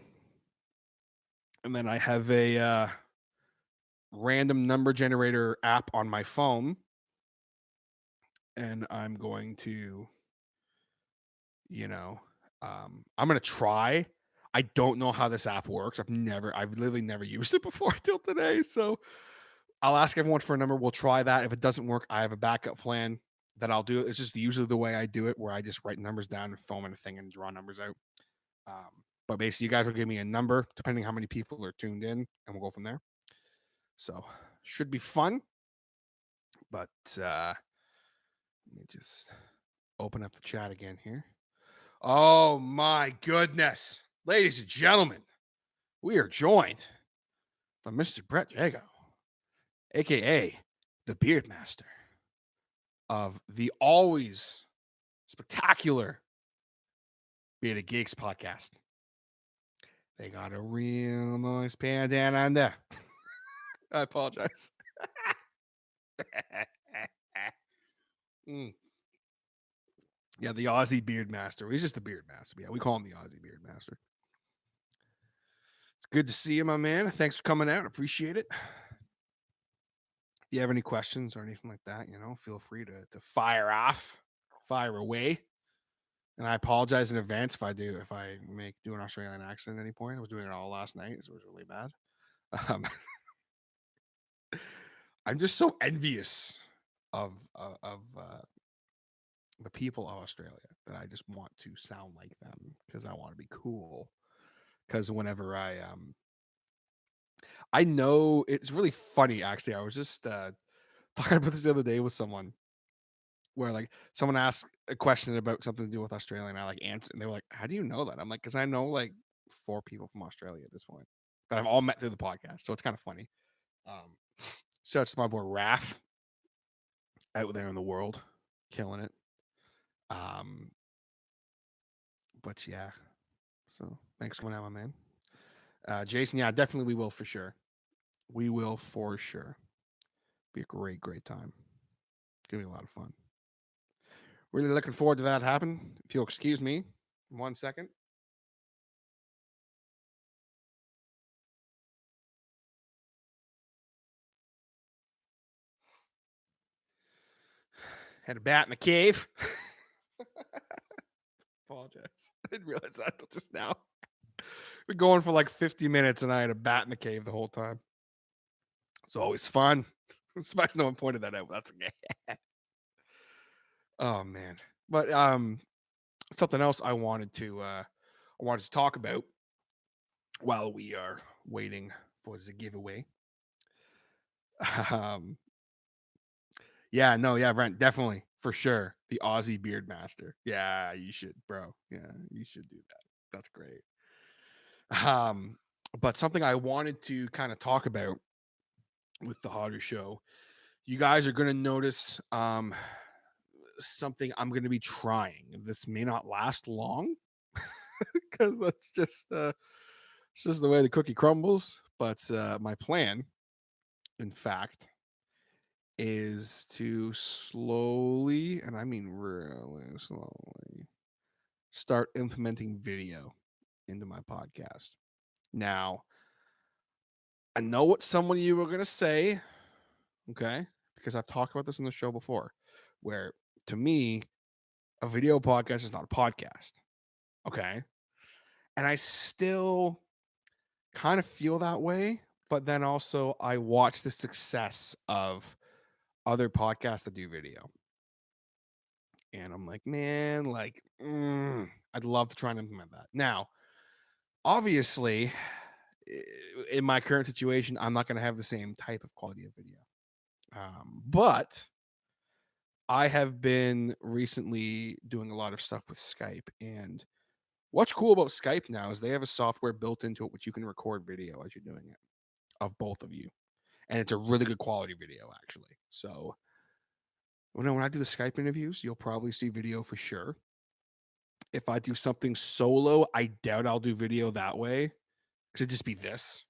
and then I have a random number generator app on my phone, and I'm going to, you know, I'm going to try. I don't know how this app works. I've literally never used it before till today. So I'll ask everyone for a number. We'll try that. If it doesn't work, I have a backup plan that I'll do. It's just usually the way I do it, where I just write numbers down and throw them in a thing and draw numbers out. But basically, you guys will give me a number depending how many people are tuned in, and we'll go from there. So should be fun. But let me just open up the chat again here. Oh my goodness, ladies and gentlemen, we are joined by Mr. Brett Jago, aka the Beard Master of the always spectacular Bearded Geeks podcast. They got a real nice bandana on there. I apologize. Yeah, the Aussie Beard Master. He's just the Beard Master. Yeah, we call him the Aussie Beard Master. It's good to see you, my man. Thanks for coming out. Appreciate it. If you have any questions or anything like that, feel free to fire away. And I apologize in advance if I do an Australian accent at any point. I was doing it all last night. It was really bad. I'm just so envious of the people of Australia that I just want to sound like them because I want to be cool. Because whenever I know it's really funny. Actually, I was just talking about this the other day with someone where like someone asked a question about something to do with Australia, and I like answered, and they were like, "How do you know that?" I'm like, "Because I know like 4 people from Australia at this point that I've all met through the podcast, so it's kind of funny." Shout out to my boy Raph out there in the world, killing it. But yeah, so thanks for coming out, my man. Jason, yeah, definitely we will for sure. We will for sure. Be a great time. It's gonna be a lot of fun. Really looking forward to that happen. If you'll excuse me 1 second. Had a bat in the cave. Apologize. I didn't realize that until just now. We're going for like 50 minutes and I had a bat in the cave the whole time. It's always fun. Surprised no one pointed that out. That's okay. Oh man. But something else I wanted to talk about while we are waiting for the giveaway. Yeah, no, yeah, Brent, definitely for sure. The Aussie Beard Master. Yeah, you should, bro. Yeah, you should do that. That's great. But something I wanted to kind of talk about with the Hodder Show, you guys are going to notice something I'm going to be trying. This may not last long because that's just it's just the way the cookie crumbles. But my plan, in fact, is to slowly, and I mean really slowly, start implementing video into my podcast. Now, I know what some of you are going to say, okay? Because I've talked about this in the show before, where to me, a video podcast is not a podcast, okay? And I still kind of feel that way, but then also I watch the success of other podcasts that do video. And I'm like, man, like, I'd love to try and implement that. Now, obviously, in my current situation, I'm not going to have the same type of quality of video. But I have been recently doing a lot of stuff with Skype. And what's cool about Skype now is they have a software built into it which you can record video as you're doing it of both of you. and it's a really good quality video actually. So when I do the Skype interviews, you'll probably see video for sure. If I do something solo, I doubt I'll do video that way because it'd just be this.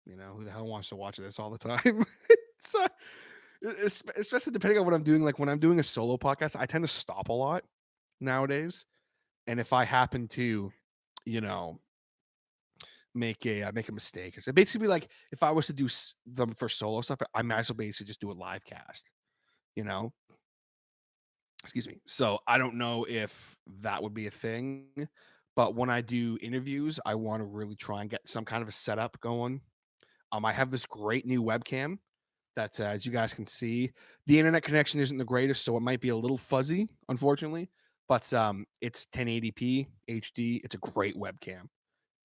Who the hell wants to watch this all the time? it's, especially depending on what I'm doing. Like when I'm doing a solo podcast, I tend to stop a lot nowadays. And if I happen to, you know, make a mistake, it's basically like if I was to do them for solo stuff, I might as well basically just do a live cast. You know, excuse me. So I don't know if that would be a thing, but when I do interviews, I want to really try and get some kind of a setup going. I have this great new webcam that, as you guys can see, the internet connection isn't the greatest, so it might be a little fuzzy, unfortunately. But it's 1080p HD. It's a great webcam,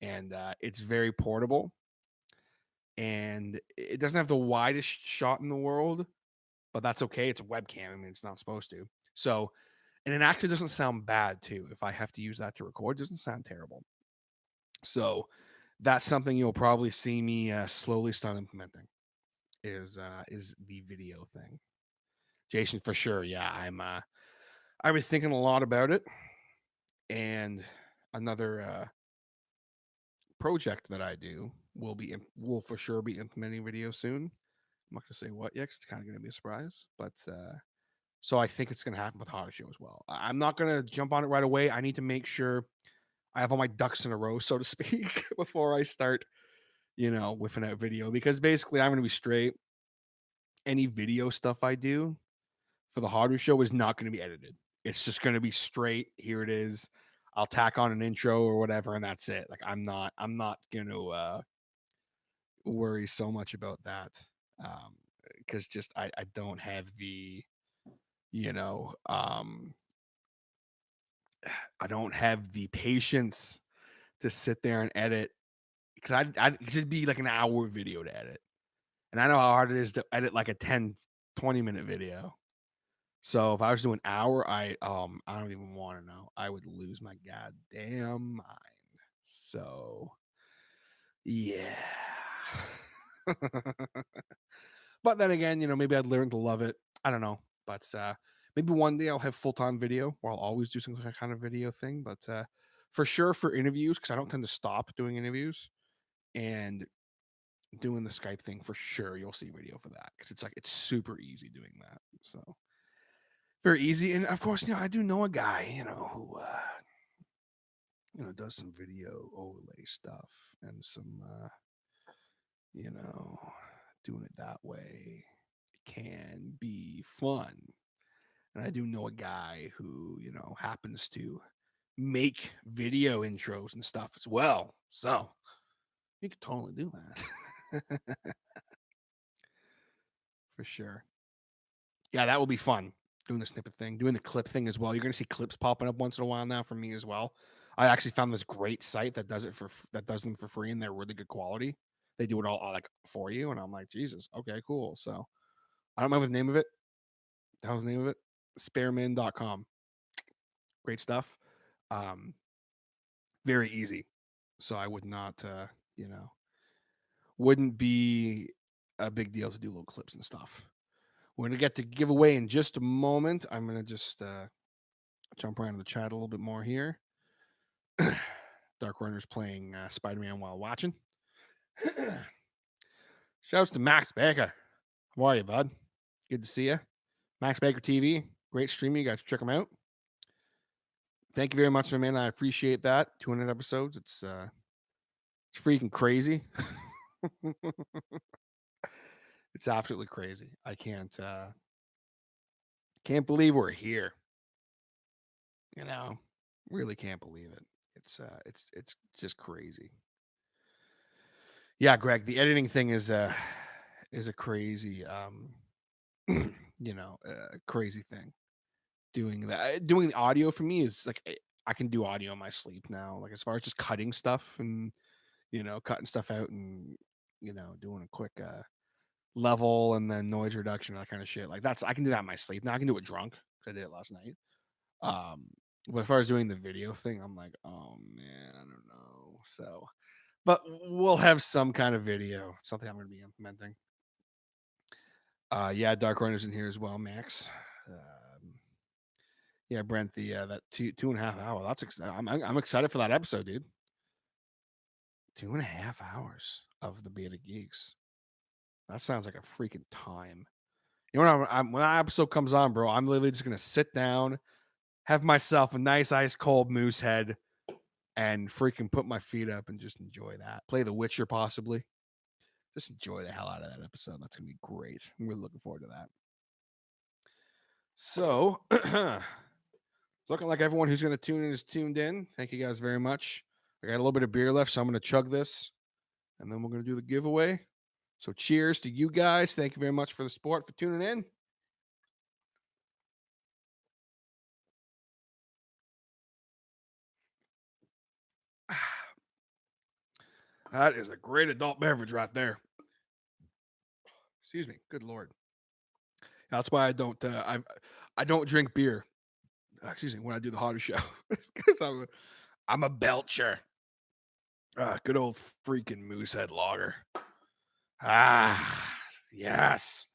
and it's very portable. And it doesn't have the widest shot in the world, but that's okay. It's a webcam. I mean, it's not supposed to. So, and it actually doesn't sound bad too. If I have to use that to record, it doesn't sound terrible. So, that's something you'll probably see me slowly start implementing. Is the video thing. Jason, for sure. Yeah, I've been thinking a lot about it, and another project that I do will for sure be implementing video soon. I'm not gonna say what yet, 'cause it's kind of gonna be a surprise, but so I think it's gonna happen with Hodder Show as well. I'm not gonna jump on it right away. I need to make sure I have all my ducks in a row, so to speak, before I start, whipping out video. Because basically, I'm gonna be straight. Any video stuff I do for the Hodder Show is not going to be edited. It's just going to be straight. Here it is. I'll tack on an intro or whatever, and that's it. Like I'm not going to worry so much about that, because just I don't have the, you know, um, I don't have the patience to sit there and edit because it'd be like an hour video to edit, and I know how hard it is to edit like a 10-20 minute video. So if I was doing an hour, I don't even want to know. I would lose my goddamn mind. So yeah. But then again, maybe I'd learn to love it. I don't know. But maybe one day I'll have full-time video where I'll always do some kind of video thing. But for sure for interviews, because I don't tend to stop doing interviews and doing the Skype thing, for sure you'll see video for that. Because it's super easy doing that. So very easy. And of course, I do know a guy, who does some video overlay stuff and some you know, doing it that way can be fun. And I do know a guy who, happens to make video intros and stuff as well. So you could totally do that. For sure. Yeah, that will be fun. Doing the snippet thing, doing the clip thing as well. You're going to see clips popping up once in a while now from me as well. I actually found this great site that does them for free, and they're really good quality. They do it all like for you, and I'm like, Jesus, okay, cool. So I don't remember the name of it. The hell's the name of it? Spareman.com. Great stuff. Um, very easy. So I would not, wouldn't be a big deal to do little clips and stuff. We're gonna get to giveaway in just a moment. I'm gonna just jump around in the chat a little bit more here. Dark Runner's playing Spider-Man while watching. Shouts to Max Baker. How are you, bud? Good to see you. Max Baker TV. Great streaming. You guys check him out. Thank you very much, my man. I appreciate that. 200 episodes. It's freaking crazy. It's absolutely crazy. I can't believe we're here. Really can't believe it. It's just crazy. Yeah, Greg, the editing thing is a crazy crazy thing. Doing the audio for me is like I can do audio in my sleep now. Like as far as just cutting stuff and cutting stuff out and doing a quick level and then noise reduction, that kind of shit. Like I can do that in my sleep. Now I can do it drunk. I did it last night. But as far as doing the video thing, I'm like, oh man, I don't know. So, but we'll have some kind of video. It's something I'm going to be implementing. Yeah, Dark Runner's in here as well, Max. Yeah, Brent, the that 2.5 hour. I'm excited for that episode, dude. 2.5 hours of the Beta Geeks. That sounds like a freaking time. You know what? When that episode comes on, bro, I'm literally just gonna sit down, have myself a nice ice cold moose head, and freaking put my feet up and just enjoy that. Play The Witcher, possibly. Just enjoy the hell out of that episode. That's gonna be great. I'm really looking forward to that. So, it's looking like everyone who's gonna tune in is tuned in. Thank you guys very much. I got a little bit of beer left, so I'm gonna chug this, and then we're gonna do the giveaway. So, cheers to you guys. Thank you very much for the support, for tuning in. That is a great adult beverage right there. Excuse me. Good Lord. That's why I don't drink beer. Excuse me, when I do the Hodder Show, because I'm a belcher. Good old freaking Moosehead Lager. Yes.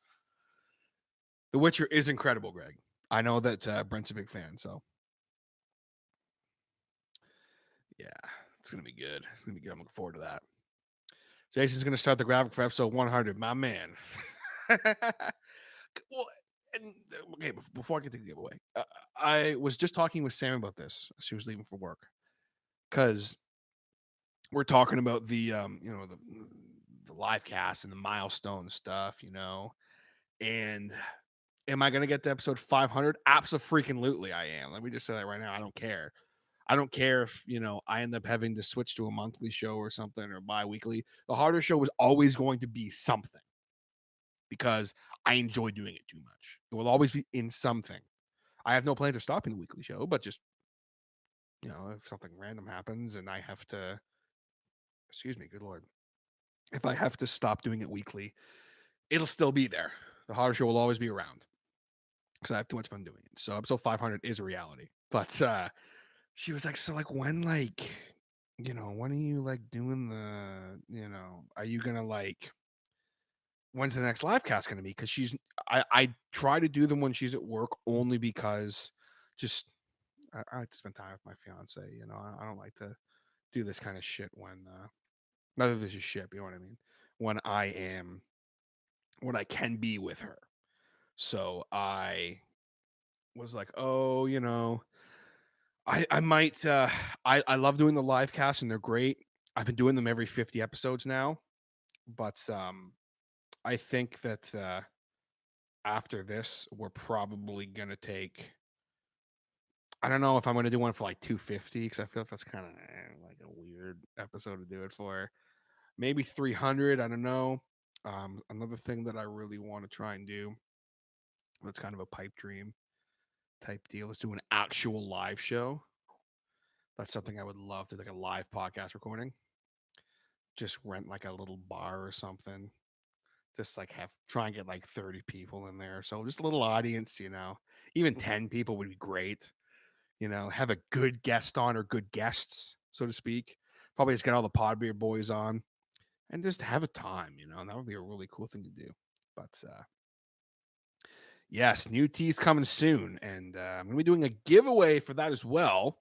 The Witcher is incredible, Greg. I know that Brent's a big fan, so yeah, it's gonna be good. It's gonna be good. I'm looking forward to that. Jason's gonna start the graphic for episode 100. My man. Well, and okay, before I get to the giveaway, I was just talking with Sam about this. She was leaving for work because we're talking about the the live cast and the milestone stuff, and am I gonna get to episode 500? Absolutely, I am. Let me just say that right now. I don't care. I don't care if I end up having to switch to a monthly show or something or bi-weekly. The Harder Show is always going to be something because I enjoy doing it too much. It will always be in something. I have no plans of stopping the weekly show, but just if something random happens and I have to, excuse me, good Lord, if I have to stop doing it weekly, it'll still be there. The Harder Show will always be around because I have too much fun doing it. So episode 500 is a reality. But she was like, so like when when are you like doing are you gonna like when's the next live cast gonna be? Because I try to do them when she's at work only because just I like to spend time with my fiance. I don't like to do this kind of shit when not that this is shit, you know what I mean? When I can be with her. So I was like, oh, I might I love doing the live casts and they're great. I've been doing them every 50 episodes now, but I think that after this we're probably gonna take I don't know if I'm gonna do one for like 250 because I feel like that's kind of like a weird episode to do it for. Maybe 300, I don't know. Another thing that I really want to try and do that's kind of a pipe dream type deal is do an actual live show. That's something I would love to like a live podcast recording. Just rent like a little bar or something. Just like try and get like 30 people in there. So just a little audience, Even 10 people would be great. Have a good guest on or good guests, so to speak. Probably just get all the Podbeer boys on and just have a time, and that would be a really cool thing to do. But yes, new teas coming soon, and I'm gonna be doing a giveaway for that as well.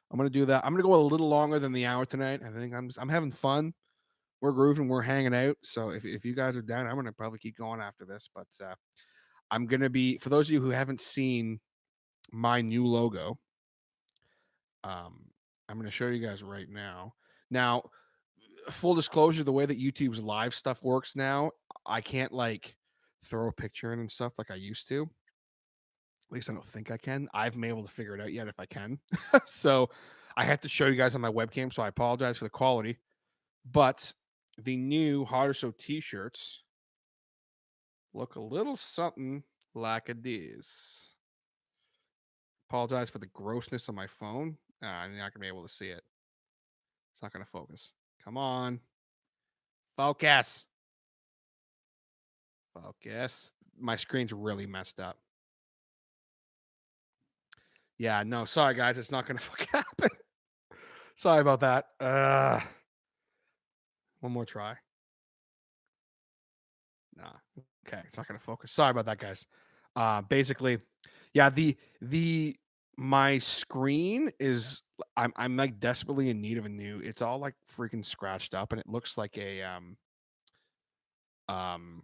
I'm gonna do that. I'm gonna go a little longer than the hour tonight. I think I'm having fun. We're grooving, we're hanging out. So if you guys are down, I'm gonna probably keep going after this. But I'm gonna be for those of you who haven't seen my new logo. I'm gonna show you guys right now. Now, full disclosure, the way that YouTube's live stuff works now, I can't like throw a picture in and stuff like I used to. At least I don't think I can. I haven't been able to figure it out yet if I can. So I have to show you guys on my webcam. So I apologize for the quality. But the new Hodder Show t-shirts look a little something like this. Apologize for the grossness on my phone. I'm not gonna be able to see it. It's not gonna focus. Come on. Focus. Focus. My screen's really messed up. Yeah, no, sorry guys, it's not gonna fucking happen. Sorry about that. One more try. Nah. Okay, it's not gonna focus. Sorry about that, guys. Basically, yeah, the my screen is I'm like desperately in need of a new. It's all like freaking scratched up, and it looks like a um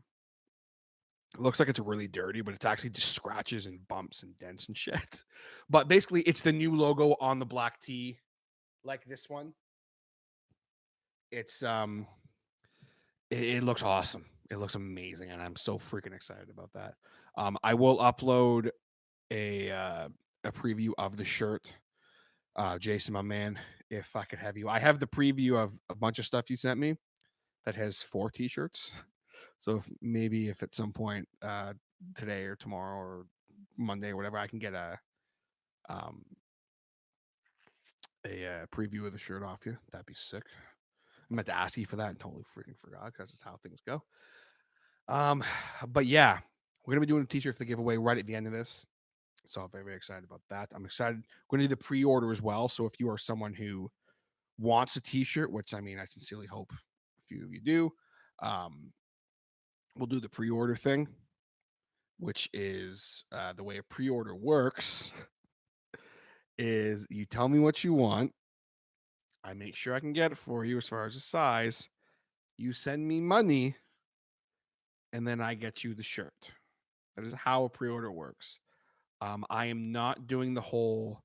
it looks like it's really dirty, but it's actually just scratches and bumps and dents and shit. But basically, it's the new logo on the black tee, like this one. It's it looks awesome. It looks amazing, and I'm so freaking excited about that. I will upload a preview of the shirt. Jason, my man, if I could have you, I have the preview of a bunch of stuff you sent me that has 4 t-shirts. So maybe if at some point today or tomorrow or Monday or whatever, I can get um a preview of the shirt off you. That'd be sick. I meant to ask you for that and totally freaking forgot because it's how things go. Um, but yeah, we're gonna be doing a t-shirt for the giveaway right at the end of this. So I'm very, very excited about that. I'm excited. We're gonna do the pre-order as well. So if you are someone who wants a t-shirt, which I mean, I sincerely hope a few of you do, um, we'll do the pre-order thing, which is the way a pre-order works is you tell me what you want. I make sure I can get it for you as far as the size. You send me money, and then I get you the shirt. That is how a pre-order works. I am not doing the whole,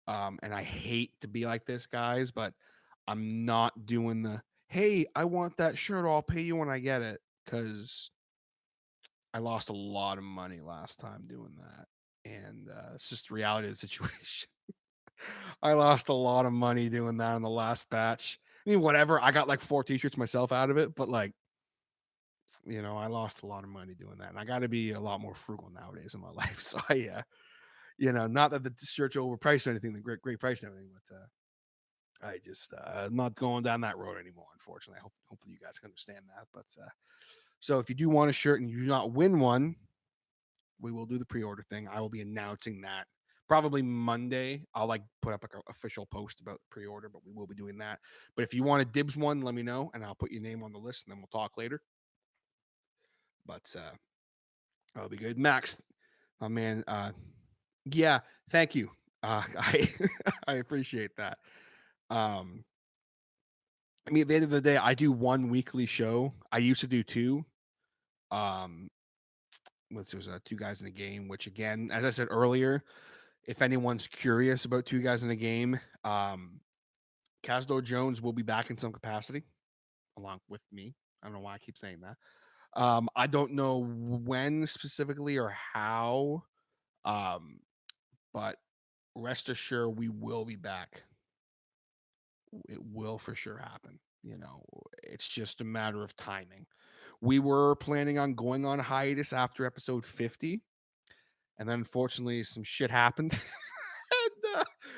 and I hate to be like this, guys, but I'm not doing the hey, I want that shirt. I'll pay you when I get it because I lost a lot of money last time doing that, and it's just the reality of the situation. I lost a lot of money doing that in the last batch. I mean, whatever. I got like 4 t-shirts myself out of it, but like, I lost a lot of money doing that, and I got to be a lot more frugal nowadays in my life. So not that the shirts are overpriced or anything, the great price and everything, but I just not going down that road anymore. Unfortunately, hopefully you guys can understand that. But so if you do want a shirt and you do not win one, we will do the pre-order thing. I will be announcing that probably Monday. I'll like put up like an official post about the pre-order, but we will be doing that. But if you want a dibs one, let me know and I'll put your name on the list and then we'll talk later. But that'll be good. Max, my man, yeah, thank you. I I appreciate that. I mean, at the end of the day, I do one weekly show. I used to do two. Um, which was two guys in a game. Which again, as I said earlier, if anyone's curious about two guys in a game, Casdo Jones will be back in some capacity along with me. I don't know why I keep saying that. I don't know when specifically or how, um, but rest assured we will be back. It will for sure happen. It's just a matter of timing. We were planning on going on hiatus after episode 50, and then unfortunately some shit happened.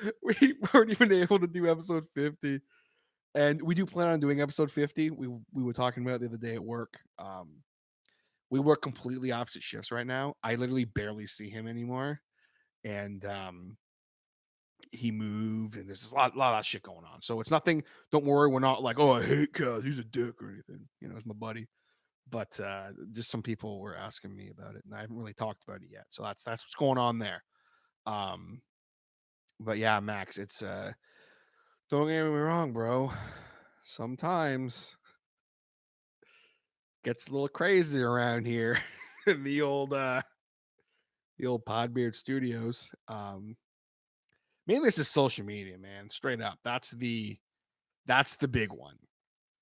And we weren't even able to do episode 50. And we do plan on doing episode 50. We were talking about it the other day at work. We work completely opposite shifts right now. I literally barely see him anymore. And he moved, and there's a lot of shit going on. So it's nothing. Don't worry, we're not like, oh, I hate Kaz, he's a dick or anything. It's my buddy. But just some people were asking me about it, and I haven't really talked about it yet. So that's what's going on there. Um, but yeah, Max, it's don't get me wrong, bro. Sometimes gets a little crazy around here. the old Podbeard Studios. Mainly it's just social media, man. Straight up. That's the big one,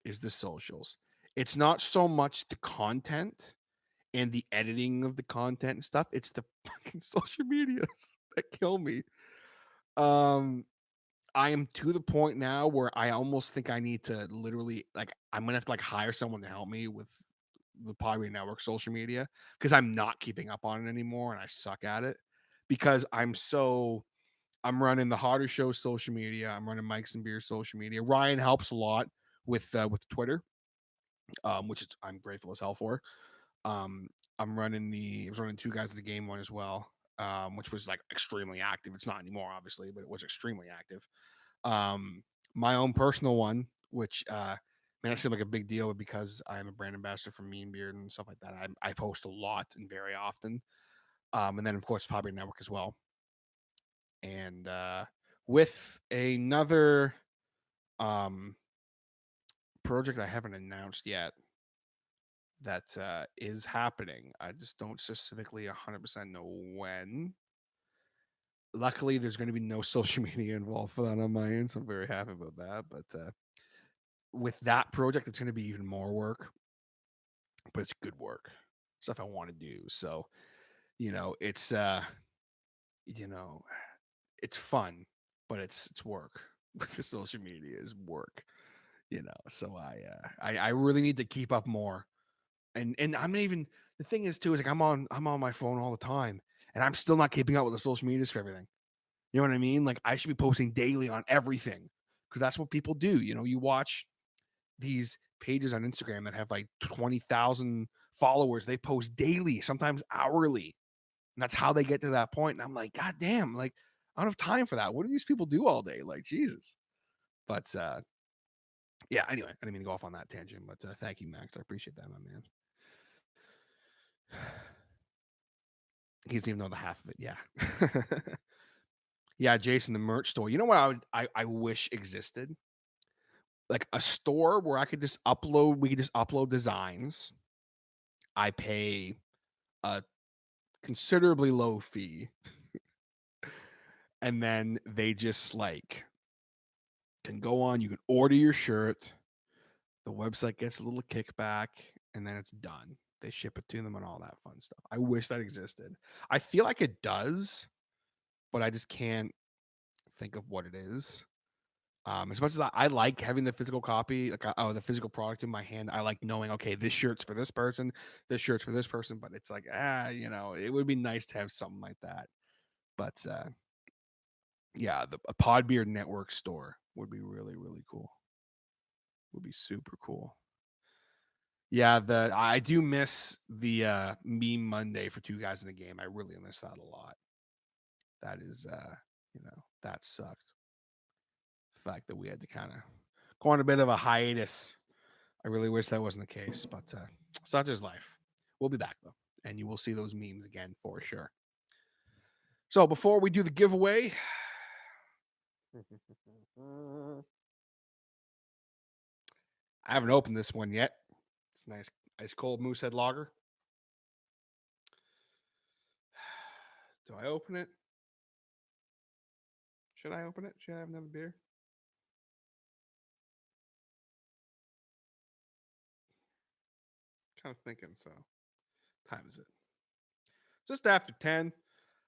is the socials. It's not so much the content and the editing of the content and stuff. It's the fucking social medias that kill me. Um, I am to the point now where I almost think I need to literally I'm gonna have to hire someone to help me with the Podbean Network social media because I'm not keeping up on it anymore and I suck at it because I'm running the Hodder Show social media. I'm running Mike's and Beer social media. Ryan helps a lot with Twitter, which is I'm grateful as hell for. Um, I was running two guys at the game one as well, which was like extremely active. It's not anymore, obviously, but it was extremely active. Um, my own personal one, which may not seem like a big deal, but because I am a brand ambassador for Mean Beard and stuff like that, I post a lot and very often. And then of course Podbeard Network as well. And with another project I haven't announced yet that is happening. I just don't specifically 100% know when. Luckily, there's going to be no social media involved for that on my end, so I'm very happy about that. But with that project, it's going to be even more work, but it's good work, stuff I want to do. So, it's you know, it's fun, but it's work. The social media is work, So I really need to keep up more, and I'm not even, the thing is too is like I'm on my phone all the time, and I'm still not keeping up with the social medias for everything. You know what I mean? Like I should be posting daily on everything because that's what people do. You watch these pages on Instagram that have like 20,000 followers. They post daily, sometimes hourly. And that's how they get to that point. And I'm like, God damn, like I don't have time for that. What do these people do all day? Like, Jesus. But yeah, anyway, I didn't mean to go off on that tangent, but thank you, Max. I appreciate that, my man. He doesn't even know the half of it. Yeah. Yeah, Jason, the merch store. You know what I wish existed? Like a store where we could just upload designs. I pay a considerably low fee. And then they just like can go on, you can order your shirt, the website gets a little kickback, and then it's done. They ship it to them and all that fun stuff. I wish that existed. I feel like it does, but I just can't think of what it is. As much as I like having the physical copy, like the physical product in my hand, I like knowing, okay, this shirt's for this person, this shirt's for this person, but it's like, it would be nice to have something like that. But yeah, a Podbeard Network store would be really, really cool. Would be super cool. Yeah, I do miss the meme Monday for Two Guys in a Game. I really miss that a lot. That is that sucked. The fact that we had to kind of go on a bit of a hiatus. I really wish that wasn't the case, but such is life. We'll be back though, and you will see those memes again for sure. So before we do the giveaway, I haven't opened this one yet. It's nice, ice cold Moosehead Lager. Do I open it? Should I open it? Should I have another beer? Kind of thinking so. Time is it? Just after 10.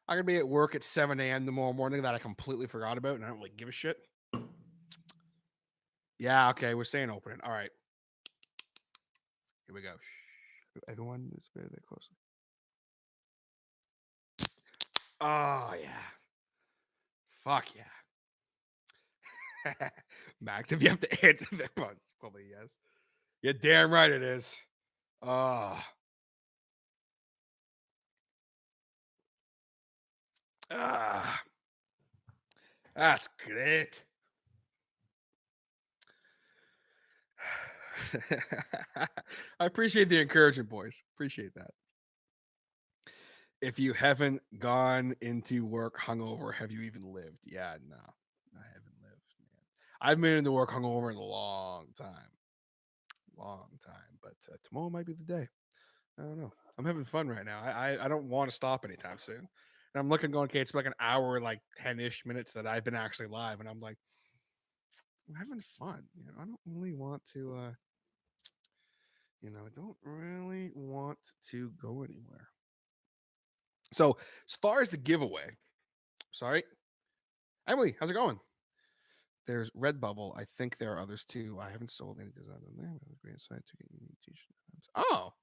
I'm gonna be at work at 7 a.m. tomorrow morning that I completely forgot about, and I don't really give a shit. Yeah, okay, we're saying open it. All right. Here we go. Shh. Everyone is very, very close. Oh yeah. Fuck yeah. Max, if you have to answer that, probably yes. You're damn right it is. Oh. Ah. That's great. I appreciate the encouragement, boys. Appreciate that. If you haven't gone into work hungover, have you even lived? Yeah, no, I haven't lived, man. I've been into work hungover in a long time. But tomorrow might be the day. I don't know. I'm having fun right now. I don't want to stop anytime soon. And I'm looking, going, okay, it's like an hour, like 10-ish minutes that I've been actually live, and I'm like, I'm having fun. I don't really want to. I don't really want to go anywhere. So as far as the giveaway, sorry, Emily, how's it going? There's Redbubble. I think there are others too. I haven't sold any design on there. But great site to get unique t-shirts. Oh,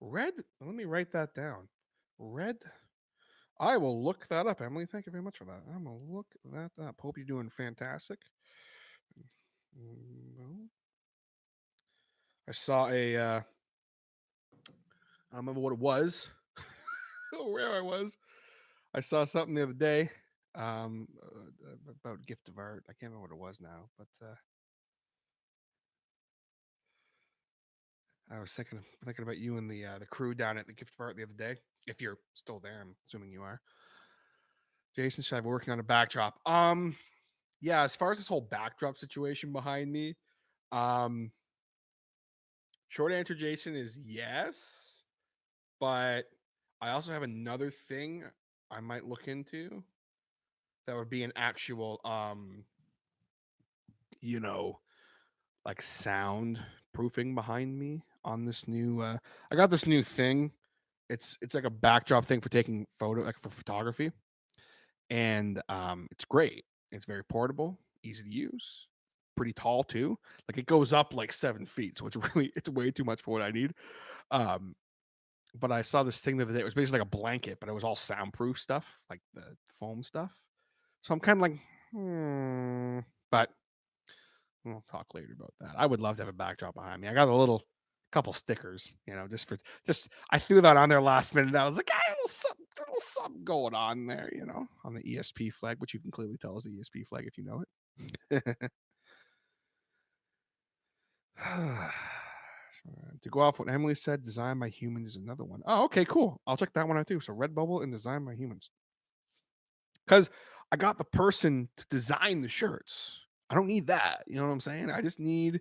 Red. Let me write that down. Red. I will look that up, Emily. Thank you very much for that. I'm gonna look that up. Hope you're doing fantastic. I saw a. I don't remember what it was. Where I was. I saw something the other day about gift of art. I can't remember what it was now, but I was thinking about you and the crew down at the gift mart the other day. If you're still there, I'm assuming you are. Jason said we're working on a backdrop. Yeah, as far as this whole backdrop situation behind me, um, short answer, Jason, is yes. But I also have another thing I might look into that would be an actual you know, like sound proofing behind me on this new I got this new thing. It's like a backdrop thing for taking photo like for photography. And it's great. It's very portable, easy to use, pretty tall too. Like it goes up like 7 feet. So it's way too much for what I need. Um but I saw this thing the other day. It was basically like a blanket, but it was all soundproof stuff, like the foam stuff. So I'm kind of like, but we'll talk later about that. I would love to have a backdrop behind me. I got a little couple stickers, just I threw that on there last minute. I was like, a little something going on there, on the ESP flag, which you can clearly tell is the ESP flag if you know it. To go off what Emily said, Design by Humans is another one. Oh, okay, cool. I'll check that one out too. So Redbubble and Design by Humans. Because I got the person to design the shirts. I don't need that. You know what I'm saying? I need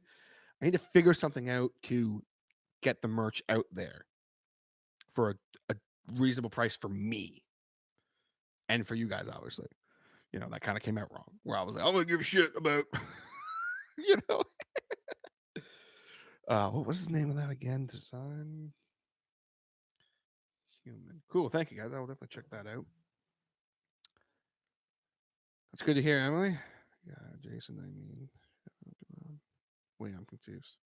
to figure something out to get the merch out there for a reasonable price for me and for you guys, obviously. That kind of came out wrong. Where I was like, I'm gonna give a shit about, you know. What was the name of that again? Design Human. Cool. Thank you guys. I will definitely check that out. That's good to hear, Emily. Yeah, Jason. I mean, wait, I'm confused.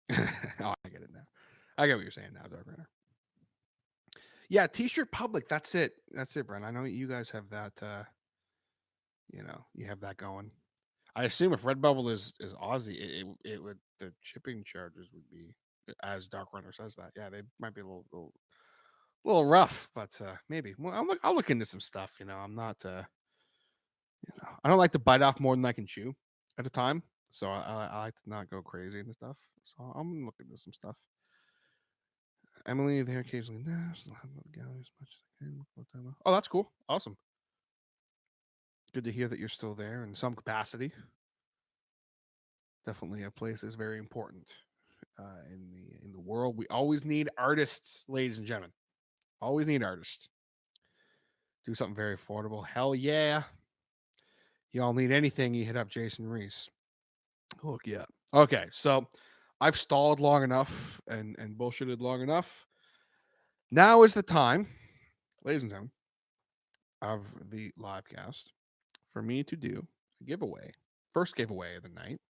Oh, I get it now. I get what you're saying now, Dark Runner. Yeah, T-shirt public. That's it. That's it, Brent. I know you guys have that. You have that going. I assume if Redbubble is Aussie, it would the shipping charges would be as Dark Runner says that. Yeah, they might be a little rough, but maybe. Well, I'll look into some stuff. I'm not. I don't like to bite off more than I can chew at a time. So I like to not go crazy and stuff. So I'm gonna look into some stuff. Emily, there occasionally. Nah, still haven't the gallery as much as I can. Oh, that's cool. Awesome. Good to hear that you're still there in some capacity. Definitely a place that's very important in the world. We always need artists, ladies and gentlemen. Always need artists. Do something very affordable. Hell yeah. Y'all need anything, you hit up Jason Reese. Look, yeah. Okay, so I've stalled long enough and bullshitted long enough. Now is the time, ladies and gentlemen, of the live cast for me to do a giveaway. First giveaway of the night.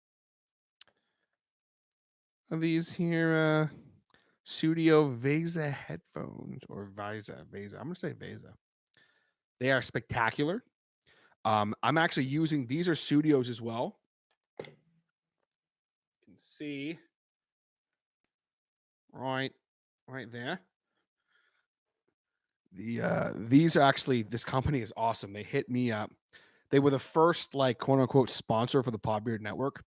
Of these here Studio Vesa headphones or Visa. I'm gonna say Vesa. They are spectacular. I'm actually using these are Studios as well. You can see right there. These are actually this company is awesome. They hit me up. They were the first like quote unquote sponsor for the Podbeard Network.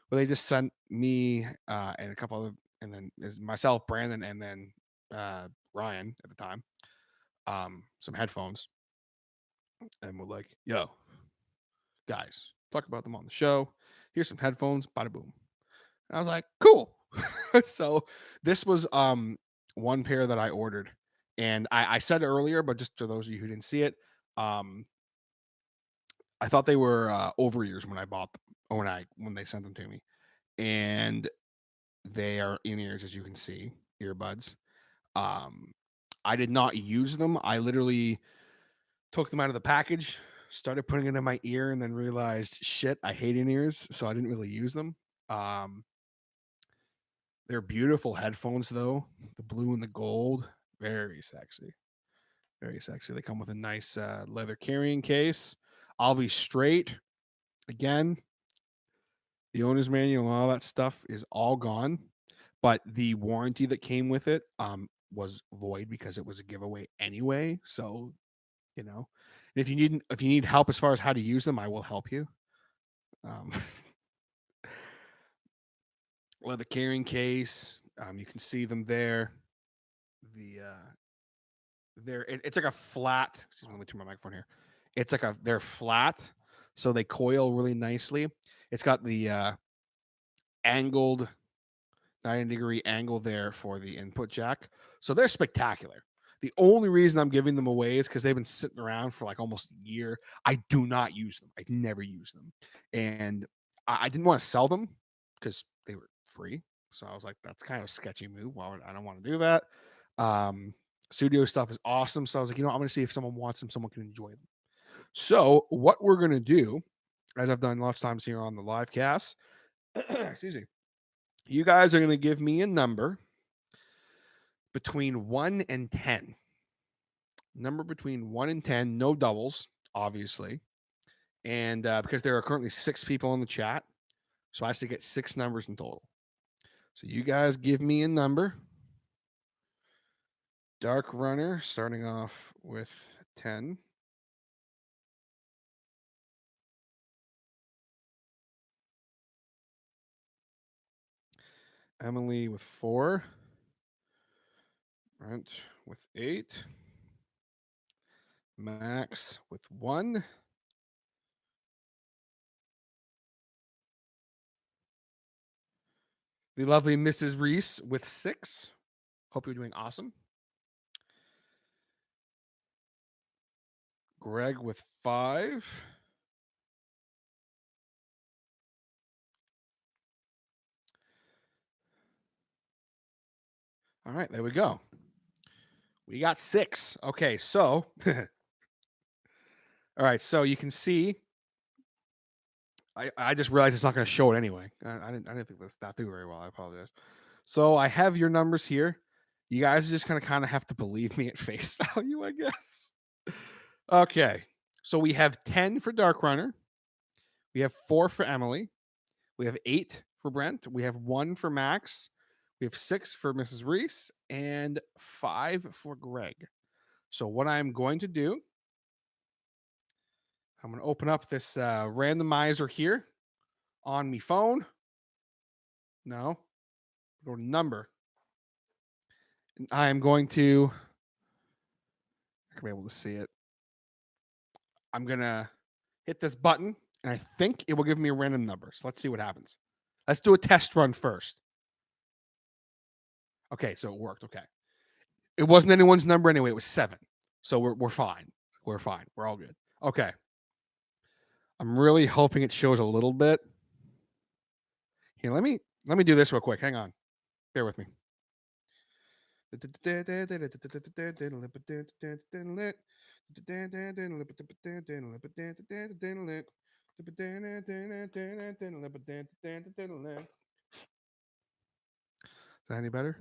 Where they just sent me and a couple other and then myself, Brandon, and then Ryan at the time some headphones and we're like, yo, guys, talk about them on the show. Here's some headphones, bada boom. And I was like, cool. So this was one pair that I ordered. And I said earlier, but just for those of you who didn't see it, I thought they were over ears when I bought them or when they sent them to me. And they are in ears, as you can see, earbuds. I did not use them. I literally took them out of the package, started putting it in my ear, and then realized, shit, I hate in ears, so I didn't really use them. They're beautiful headphones, though. The blue and the gold, very sexy, very sexy. They come with a nice leather carrying case. I'll be straight. Again, the owner's manual and all that stuff is all gone, but the warranty that came with it was void because it was a giveaway anyway. So and if you need help as far as how to use them, I will help you. Um, leather carrying case. You can see them there. It's like a flat. Excuse me, let me turn my microphone here. It's like they're flat, so they coil really nicely. It's got the angled 90-degree angle there for the input jack. So they're spectacular. The only reason I'm giving them away is because they've been sitting around for like almost a year. I do not use them. I never use them. And I didn't want to sell them because they were free. So I was like, that's kind of a sketchy move. Well, I don't want to do that. Studio stuff is awesome. So I was like, I'm going to see if someone wants them, someone can enjoy them. So what we're going to do, as I've done lots of times here on the live cast, excuse me, you guys are going to give me a number between 1 and 10. Number between 1 and 10, no doubles, obviously. And because there are currently 6 people in the chat, so I have to get 6 numbers in total. So you guys give me a number. Dark Runner, starting off with 10. Emily with 4. Brent with 8. Max with 1. The lovely Mrs. Reese with 6. Hope you're doing awesome. Greg with 5. All right, there we go. We got 6. Okay, so all right, so you can see. I just realized it's not going to show it anyway. I didn't think that through very well. I apologize. So I have your numbers here. You guys are just going to kind of have to believe me at face value, I guess. Okay, so we have 10 for Dark Runner. We have 4 for Emily. We have 8 for Brent. We have 1 for Max. We have 6 for Mrs. Reese and 5 for Greg. So what I'm going to do, I'm going to open up this randomizer here on my phone. No, go to number. And I'm going to, I can be able to see it. I'm going to hit this button, and I think it will give me a random number. So let's see what happens. Let's do a test run first. Okay, so it worked. Okay. It wasn't anyone's number anyway. It was 7. So we're fine. We're fine. We're all good. Okay. I'm really hoping it shows a little bit. Here, let me do this real quick. Hang on. Bear with me. Is that any better?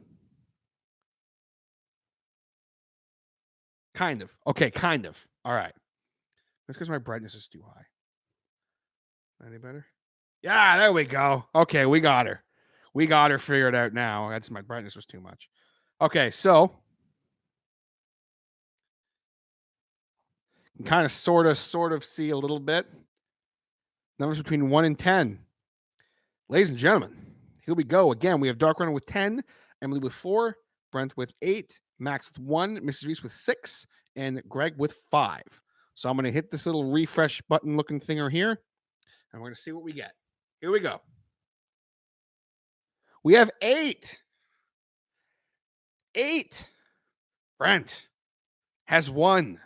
Kind of. Okay, kind of. All right. That's because my brightness is too high. Any better? Yeah, there we go. Okay, we got her. We got her figured out now. That's my brightness was too much. Okay, so you can kind of sort of see a little bit. Numbers between 1 and 10. Ladies and gentlemen, here we go. Again, we have Dark Runner with 10, Emily with 4, Brent with 8, Max with 1, Mrs. Reese with 6, and Greg with 5. So I'm going to hit this little refresh button looking thinger here, and we're going to see what we get. Here we go. We have 8. 8. Brent has won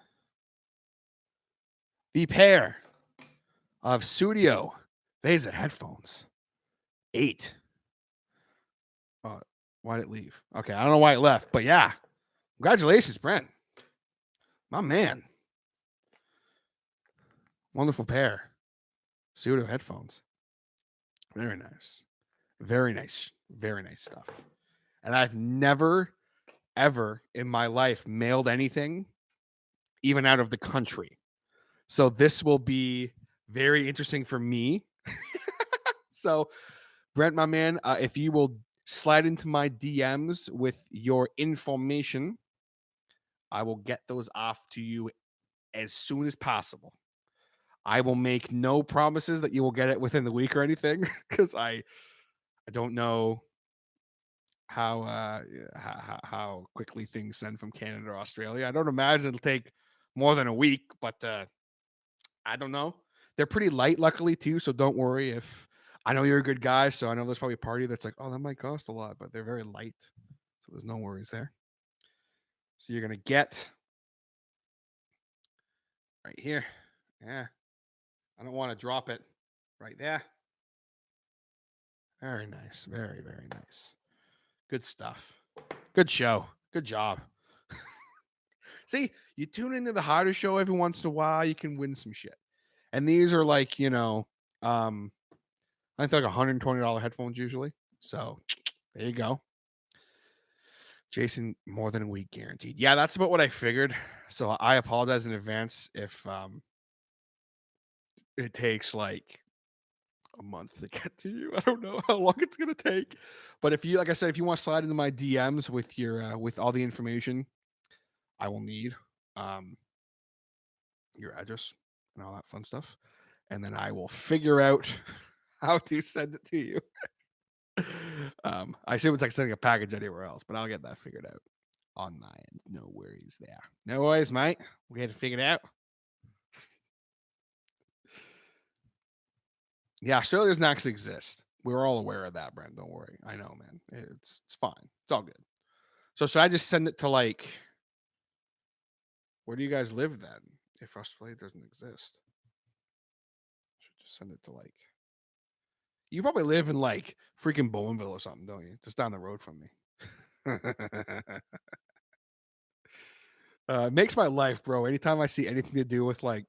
the pair of Studio Vesa headphones. 8. Why'd it leave? Okay, I don't know why it left, but yeah. Congratulations, Brent. My man. Wonderful pair. Studio headphones. Very nice. Very nice. Very nice stuff. And I've never, ever in my life mailed anything, even out of the country. So this will be very interesting for me. So, Brent, my man, if you will slide into my DMs with your information, I will get those off to you as soon as possible. I will make no promises that you will get it within the week or anything, because I I don't know how quickly things send from Canada to Australia. I don't imagine it'll take more than a week, but I don't know. They're pretty light, luckily too. So don't worry if I know you're a good guy. So I know there's probably a party that's like, oh, that might cost a lot, but they're very light. So there's no worries there. So you're gonna get right here. Yeah, I don't want to drop it right there. Very nice. Very, very nice. Good stuff. Good show. Good job. See, you tune into the Hodder Show every once in a while, you can win some shit. And these are like, I think like $120 headphones usually. So there you go. Jason, more than a week guaranteed. Yeah, that's about what I figured. So I apologize in advance if it takes like a month to get to you. I don't know how long it's gonna take. But if you, like I said, if you want to slide into my DMs with your with all the information I will need, your address and all that fun stuff, and then I will figure out how to send it to you. I assume it's like sending a package anywhere else, but I'll get that figured out on my end. No worries there. No worries, mate. We had to figure it out. Yeah, Australia doesn't actually exist. We're all aware of that, Brent. Don't worry. I know, man. It's fine. It's all good. So should I just send it to like where do you guys live then? If Australia doesn't exist, should just send it to like you probably live in like freaking Bowmanville or something, don't you? Just down the road from me. It makes my life, bro. Anytime I see anything to do with like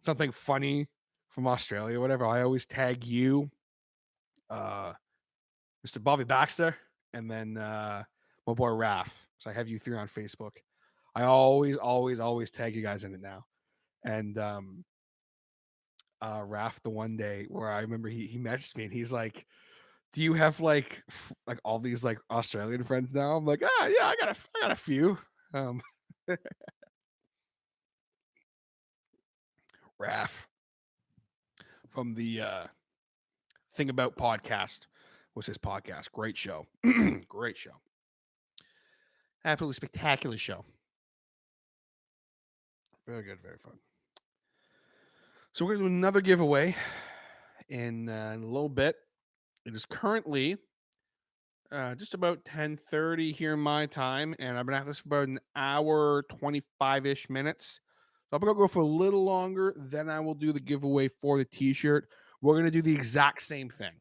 something funny from Australia, or whatever, I always tag you, Mr. Bobby Baxter, and then my boy Raph. So I have you three on Facebook. I always tag you guys in it now. And Raph, the one day where I remember he messaged me and he's like, "Do you have like all these like Australian friends now?" I'm like, "Ah, yeah, I got a few." Raph from the Thing About podcast was his podcast. Great show. Great show. Absolutely spectacular show. Very good, very fun. So we're gonna do another giveaway in a little bit. It is currently just about 10:30 here my time, and I've been at this for about an hour 25-ish minutes. So I'm gonna go for a little longer. Then I will do the giveaway for the T-shirt. We're gonna do the exact same thing.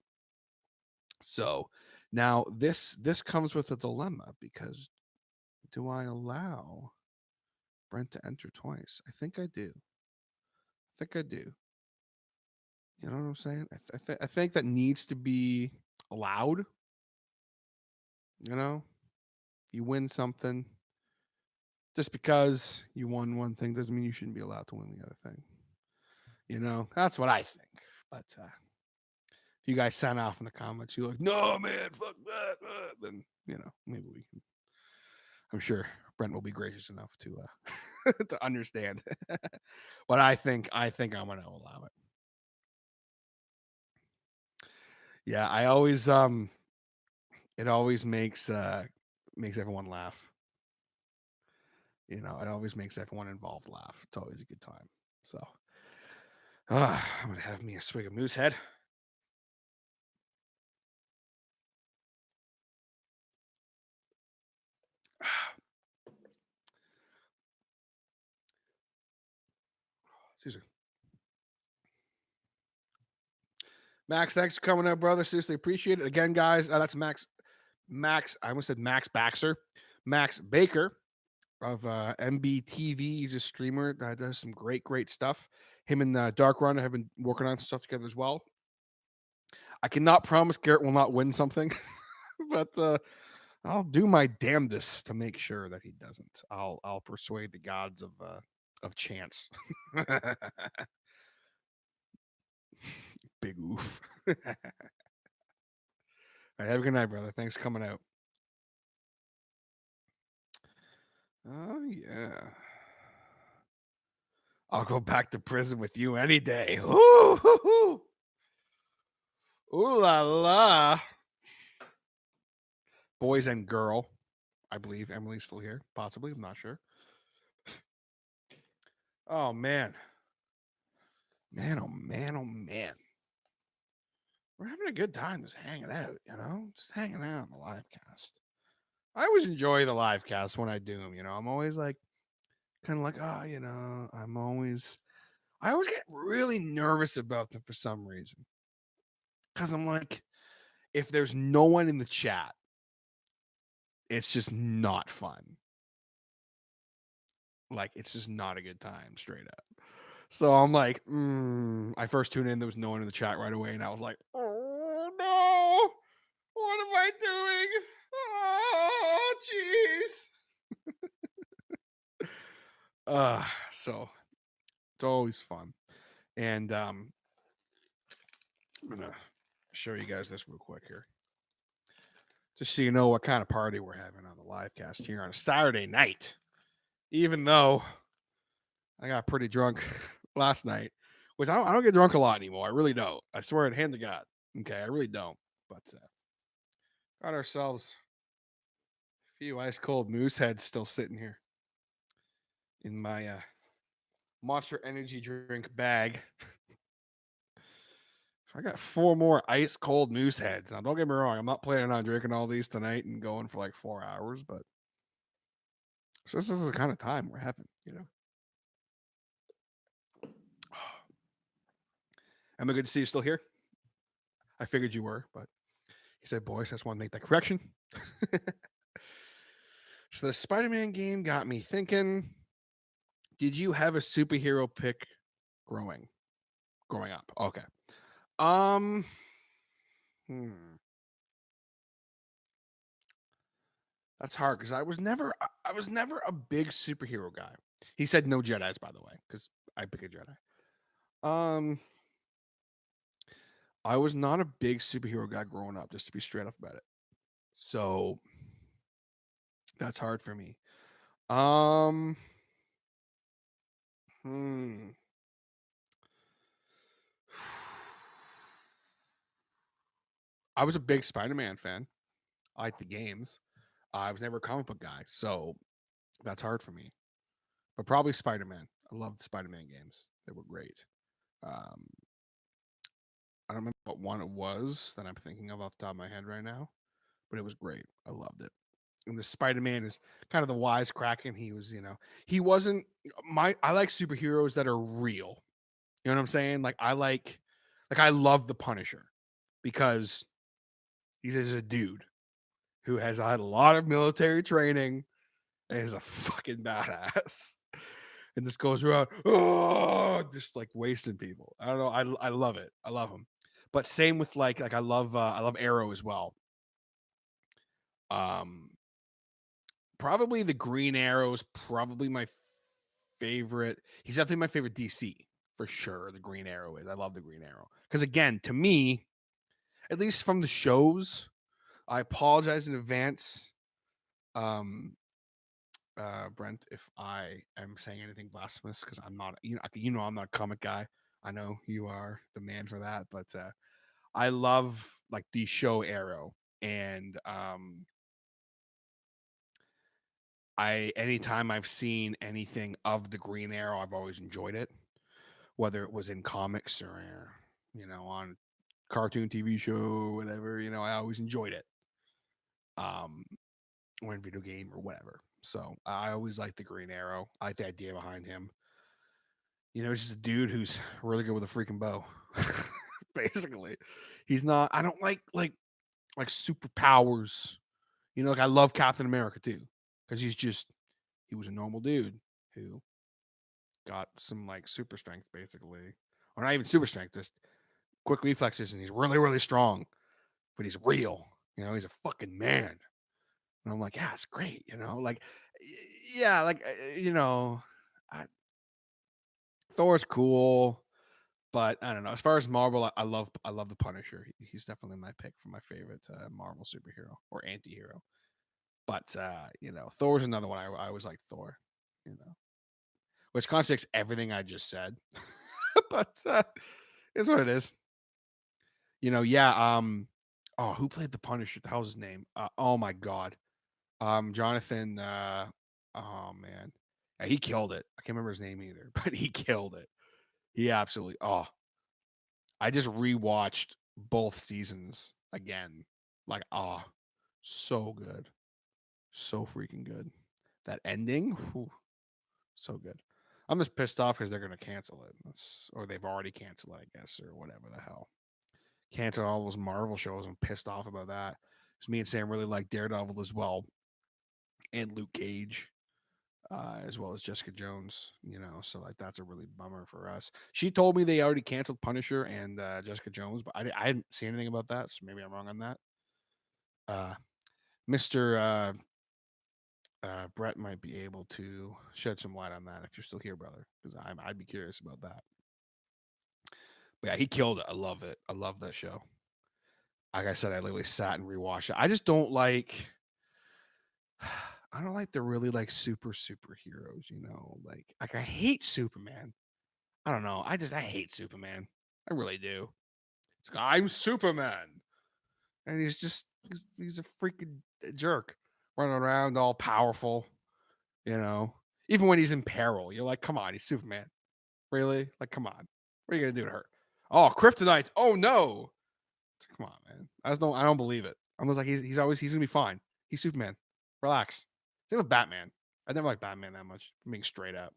So now this comes with a dilemma because do I allow Brent to enter twice? I think I do. You know what I'm saying? I think that needs to be allowed. You know, you win something. Just because you won one thing doesn't mean you shouldn't be allowed to win the other thing. You know, that's what I think. But if you guys sign off in the comments, you're like, no, man, fuck that. Then, maybe we can. I'm sure Brent will be gracious enough to to understand. But I think I'm going to allow it. Yeah, I always it always makes everyone laugh. It always makes everyone involved laugh. It's always a good time. So I'm gonna have me a swig of moose head. Excuse me. Max, thanks for coming up, brother. Seriously, appreciate it. Again, guys, that's Max. I almost said Max Baxter. Max Baker of MBTV. He's a streamer that does some great stuff. Him and Dark Run have been working on some stuff together as well. I cannot promise Garrett will not win something, but I'll do my damnedest to make sure that he doesn't. I'll persuade the gods of chance. Big oof. All right, have a good night, brother. Thanks for coming out. Oh yeah. I'll go back to prison with you any day. Ooh, ooh la la. boys and girl. I believe Emily's still here. Possibly. I'm not sure. Oh, man. Man, oh, man, oh, man. We're having a good time just hanging out, just hanging out on the live cast. I always enjoy the live cast when I do them, I'm always like, kind of like, I always get really nervous about them for some reason. Because I'm like, if there's no one in the chat, it's just not fun. Like, it's just not a good time, straight up. So I'm like, I first tuned in, there was no one in the chat right away, and I was like, oh no, what am I doing? Oh, jeez. So it's always fun. And I'm gonna show you guys this real quick here. Just so you know what kind of party we're having on the live cast here on a Saturday night. Even though I got pretty drunk last night, which I don't get drunk a lot anymore. I really don't. I swear it, hand to God. Okay, I really don't. But got ourselves a few ice cold moose heads still sitting here in my Monster Energy drink bag. I got 4 more ice cold moose heads. Now, don't get me wrong, I'm not planning on drinking all these tonight and going for like 4 hours, but so this is the kind of time we're having, Am I good to see you still here? I figured you were, but he said, boys, I just want to make that correction. So the Spider-Man game got me thinking, did you have a superhero pick growing up? Okay. That's hard because I was never a big superhero guy. He said no Jedis, by the way, because I pick a Jedi. I was not a big superhero guy growing up, just to be straight up about it. So that's hard for me. I was a big Spider-Man fan. I like the games. I was never a comic book guy, so that's hard for me. But probably Spider-Man. I loved the Spider-Man games. They were great. I don't remember what one it was that I'm thinking of off the top of my head right now, but it was great. I loved it. And the Spider-Man is kind of the wisecracking. He was, he wasn't I like superheroes that are real. You know what I'm saying? Like I love the Punisher because he's just a dude who has had a lot of military training and is a fucking badass. And just goes around, just like wasting people. I don't know. I love it. I love him. But same with like I love Arrow as well. Probably the Green Arrow is probably my favorite. He's definitely my favorite DC for sure. The Green Arrow is. I love the Green Arrow because again, to me, at least from the shows, I apologize in advance, Brent, if I am saying anything blasphemous because I'm not. I'm not a comic guy. I know you are the man for that, but I love like the show Arrow, and anytime I've seen anything of the Green Arrow, I've always enjoyed it, whether it was in comics or on cartoon TV show or whatever. I always enjoyed it, or in video game or whatever. So I always like the Green Arrow. I like the idea behind him. He's just a dude who's really good with a freaking bow. Basically, he's not. I don't like superpowers. Like I love Captain America too, because he was a normal dude who got some like super strength, basically, or not even super strength, just quick reflexes, and he's really, really strong. But he's real. He's a fucking man. And I'm like, yeah, it's great. Like, yeah, like Thor's cool. But I don't know. As far as Marvel, I love the Punisher. He's definitely my pick for my favorite Marvel superhero or anti-hero. But Thor's another one. I always like Thor. Which contradicts everything I just said. But it's what it is. Yeah. Oh, who played the Punisher? The hell's his name? Oh my God. Jonathan. Oh man, yeah, he killed it. I can't remember his name either, but he killed it. He absolutely. Oh, I just rewatched both seasons again. Like, oh, so good, so freaking good. That ending, whew, so good. I'm just pissed off because they're gonna cancel it. Or they've already canceled it, I guess, or whatever the hell. Cancel all those Marvel shows. I'm pissed off about that. Because me and Sam really like Daredevil as well, and Luke Cage, as well as Jessica Jones. So like that's a really bummer for us. She told me they already canceled Punisher and Jessica Jones, but I didn't see anything about that, so maybe I'm wrong on that. Mister Brett might be able to shed some light on that if you're still here, brother, because I'd be curious about that. But yeah, he killed it. I love it. I love that show. Like I said, I literally sat and rewatched it. I just don't like. I don't like the really like superheroes, Like I hate Superman. I don't know. I hate Superman. I really do. It's like, I'm Superman, and he's a freaking jerk, running around all powerful. Even when he's in peril, you're like, come on, he's Superman. Really? Like, come on. What are you gonna do to her? Oh, kryptonite. Oh no. Come on, man. I don't believe it. I'm just like he's gonna be fine. He's Superman. Relax. Same with Batman. I never liked Batman that much. I'm being straight up.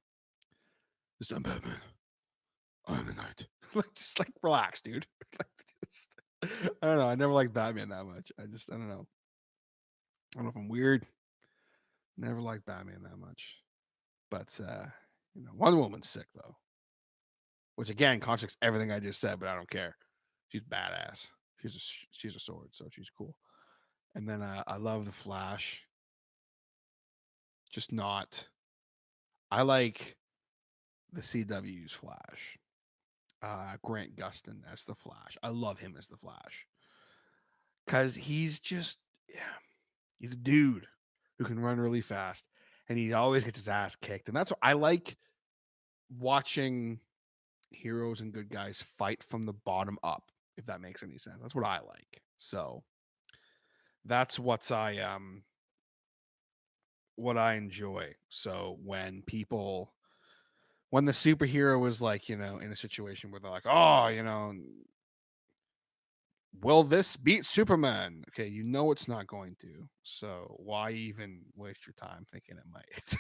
Just I'm Batman. I'm the night. Just like relax, dude. I don't know. I never liked Batman that much. I don't know. I don't know if I'm weird. Never liked Batman that much. But Wonder Woman's sick though. Which again contradicts everything I just said, but I don't care. She's badass. She's a sword, so she's cool. And then I love the Flash. Just not. I like the CW's Flash. Grant Gustin as the Flash. I love him as the Flash because he's a dude who can run really fast, and he always gets his ass kicked. And that's what I like watching heroes and good guys fight from the bottom up. If that makes any sense, that's what I like. So that's what I enjoy. So when the superhero is like, in a situation where they're like, oh, will this beat Superman? Okay, it's not going to. So why even waste your time thinking it might?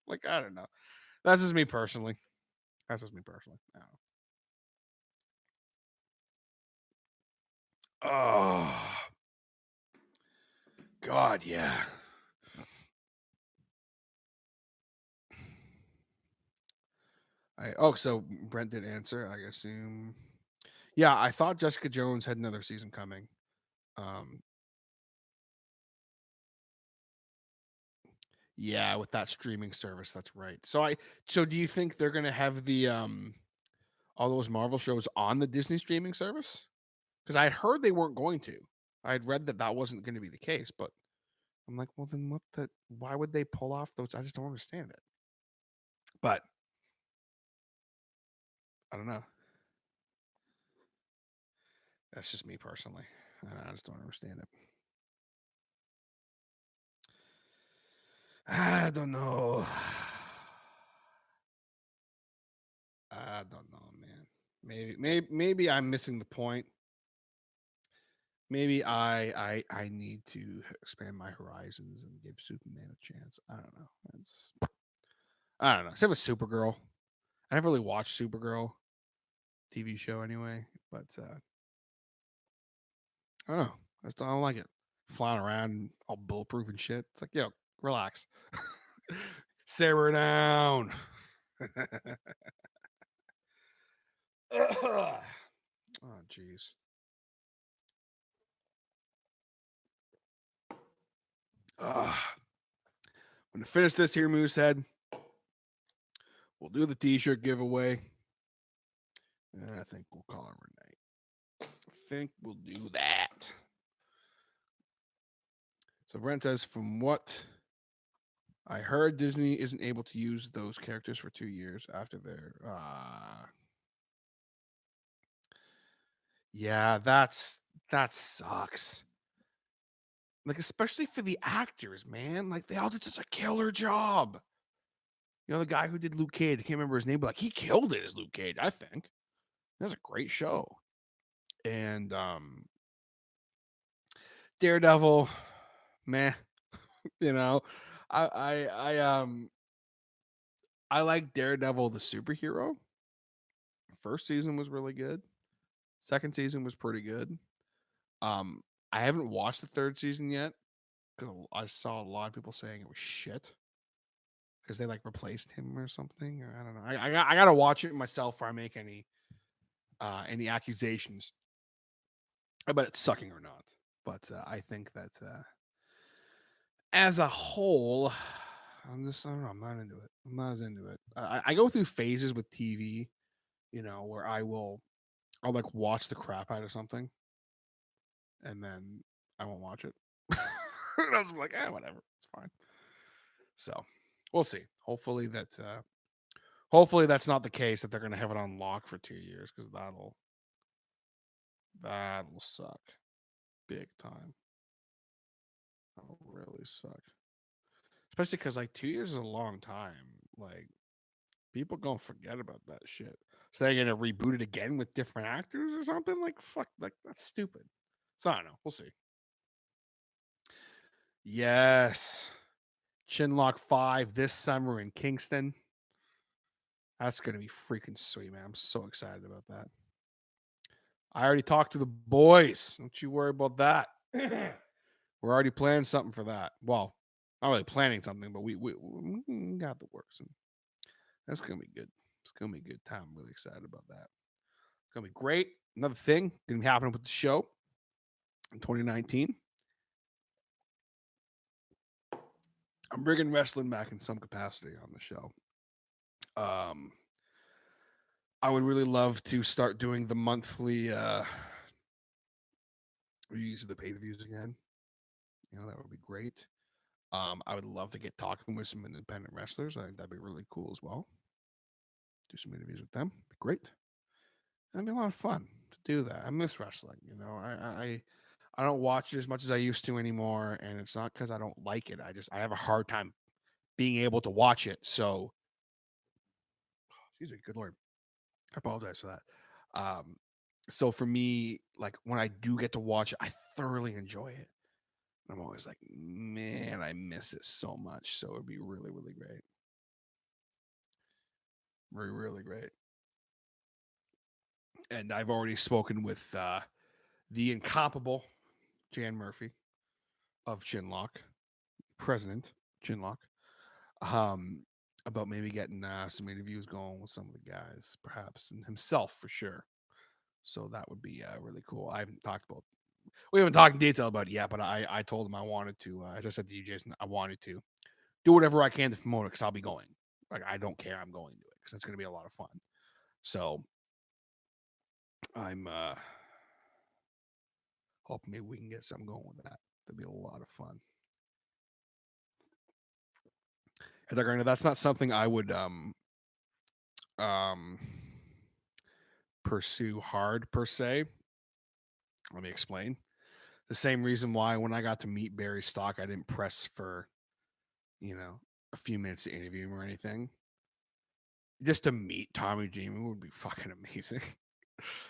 Like, I don't know. That's just me personally. I don't know. Oh, God, yeah. So Brent did answer, I assume. Yeah, I thought Jessica Jones had another season coming. Yeah, with that streaming service, that's right. So do you think they're gonna have the all those Marvel shows on the Disney streaming service? Because I had heard they weren't going to. I had read that wasn't going to be the case, but I'm like, well, then why would they pull off those? I just don't understand it. But I don't know. That's just me personally. I just don't understand it. I don't know. I don't know, man. Maybe I'm missing the point. Maybe I need to expand my horizons and give Superman a chance. I don't know. I don't know. Except with Supergirl. I never really watched Supergirl TV show anyway, but I don't know. I don't like it. Flying around all bulletproof and shit. It's like, yo, relax. Simmer down. Oh, jeez. I'm gonna finish this here, Moosehead. We'll do the t-shirt giveaway. And I think we'll call it a night. I think we'll do that. So Brent says, from what I heard, Disney isn't able to use those characters for 2 years after their yeah, that's That sucks. Like, especially for the actors, man. Like, they all did such a killer job. You know, the guy who did Luke Cage, I can't remember his name, but like he killed it as Luke Cage, I think. That was a great show. And Daredevil, meh, you know. I I like Daredevil the superhero. First season was really good. Second season was pretty good. Um, I haven't watched the third season yet because I saw a lot of people saying it was shit because they like replaced him or something. Or I don't know. I gotta watch it myself before I make any accusations about it sucking or not. But I think that as a whole, I don't know. I'm not into it. I'm not as into it. I go through phases with TV, you know, where I'll like watch the crap out of something, and then I won't watch it. And I was like, whatever, it's fine. So we'll see. Hopefully that's not the case, that they're gonna have it on lock for 2 years, because that'll suck big time. That'll really suck. Especially because like 2 years is a long time. Like, people gonna forget about that shit. So they're gonna reboot it again with different actors or something? Like, fuck, like that's stupid. So I don't know. We'll see. Yes. Chinlock 5 this summer in Kingston. That's gonna be freaking sweet, man. I'm so excited about that. I already talked to the boys. Don't you worry about that. We're already planning something for that. Well, not really planning something, but we got the works, and that's gonna be good. It's gonna be a good time. I'm really excited about that. It's gonna be great. Another thing gonna be happening with the show in 2019. I'm bringing wrestling back in some capacity on the show. Um, I would really love to start doing the monthly reviews of the pay-per-views again. You know, that would be great. I would love to get talking with some independent wrestlers. I think that'd be really cool as well. Do some interviews with them. Be great. That'd be a lot of fun to do that. I miss wrestling. You know, I don't watch it as much as I used to anymore, and it's not because I don't like it. I have a hard time being able to watch it. So, excuse me, good lord, I apologize for that. So for me, like when I do get to watch it, I thoroughly enjoy it. I'm always like, man, I miss it so much. So it'd be really, really great. Really, really great. And I've already spoken with the incomparable Jan Murphy of Chinlock, President Chinlock, um, about maybe getting some interviews going with some of the guys, perhaps, and himself for sure. So that would be really cool. We haven't talked in detail about it yet, but I told him I wanted to, as I said to you, Jason, I wanted to do whatever I can to promote it because I'll be going. Like, I don't care. I'm going to it because it's going to be a lot of fun. So I'm hoping maybe we can get something going with that. That'd be a lot of fun. And they're gonna. That's not something I would um pursue hard per se. Let me explain. The same reason why when I got to meet Barry Stock, I didn't press for, you know, a few minutes to interview him or anything. Just to meet Tommy Dreamer would be fucking amazing.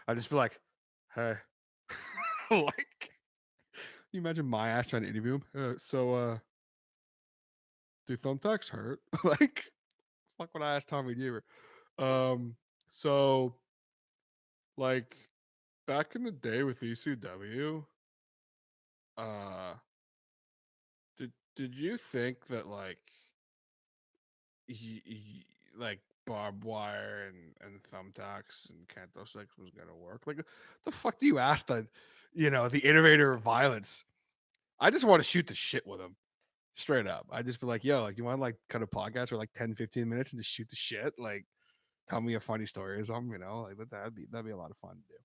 I'd just be like, hey, like, you imagine my ass trying to interview him? Do thumbtacks hurt? Like, fuck would I ask Tommy Dreamer? Um, so, like, back in the day with ECW, uh, did you think that he like barbed wire and thumbtacks and Kanto six was gonna work? Like, the fuck do you ask the innovator of violence? I just want to shoot the shit with him. Straight up. I just be like, yo, like, you want to like cut a podcast for like 10, 15 minutes and just shoot the shit? Like, tell me a funny story or something, like that'd be a lot of fun to do.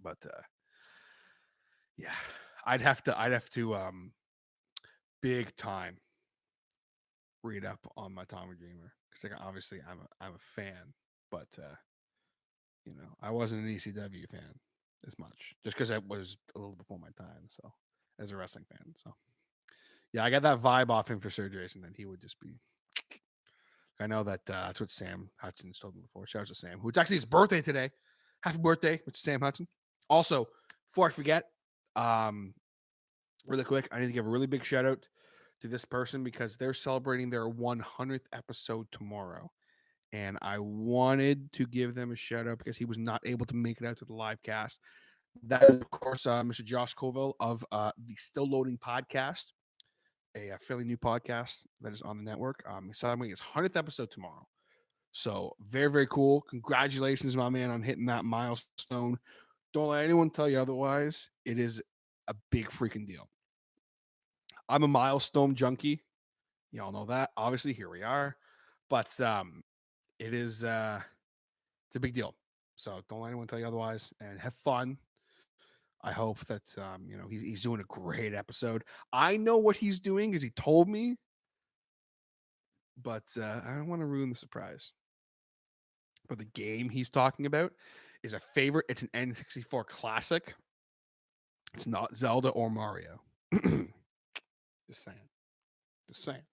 But yeah, I'd have to big time read up on my Tommy Dreamer because like obviously I'm a fan, but I wasn't an ECW fan. as much, just because I was a little before my time. So, as a wrestling fan, so yeah, I got that vibe off him for Sir Jason. That he would just be. I know that that's what Sam Hudson's told me before. Shout out to Sam, who it's actually his birthday today. Happy birthday, which is Sam Hudson. Also, before I forget, really quick, I need to give a really big shout out to this person because they're celebrating their 100th episode tomorrow. And I wanted to give them a shout out because he was not able to make it out to the live cast. That is, of course, Mr. Josh Colville of the Still Loading podcast, a fairly new podcast that is on the network. He's celebrating his 100th episode tomorrow. So very, very cool. Congratulations, my man, on hitting that milestone. Don't let anyone tell you otherwise. It is a big freaking deal. I'm a milestone junkie. Y'all know that. Obviously, here we are. But it is it's a big deal. So don't let anyone tell you otherwise, and have fun. I hope that he's doing a great episode. I know what he's doing because he told me, but I don't want to ruin the surprise. But the game he's talking about is a favorite. It's an N64 classic. It's not Zelda or Mario. Just saying. Just saying.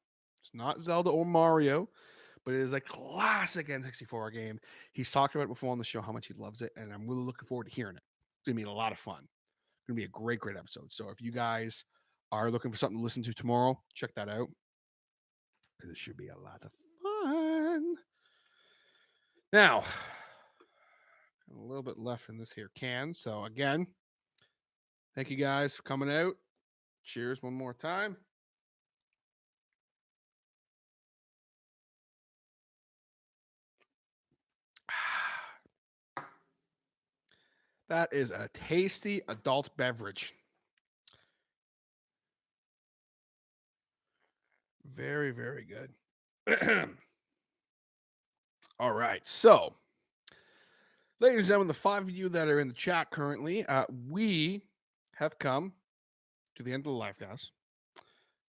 It's not Zelda or Mario, but it is a classic N64 game. He's talked about it before on the show how much he loves it, and I'm really looking forward to hearing it. It's gonna be a lot of fun. It's gonna be a great, great episode. So if you guys are looking for something to listen to tomorrow, check that out. It should be a lot of fun. Now, a little bit left in this here can. So again, thank you guys for coming out. Cheers one more time. That is a tasty adult beverage. Very, very good. All right. So, ladies and gentlemen, the 5 of you that are in the chat currently, we have come to the end of the LiveCast.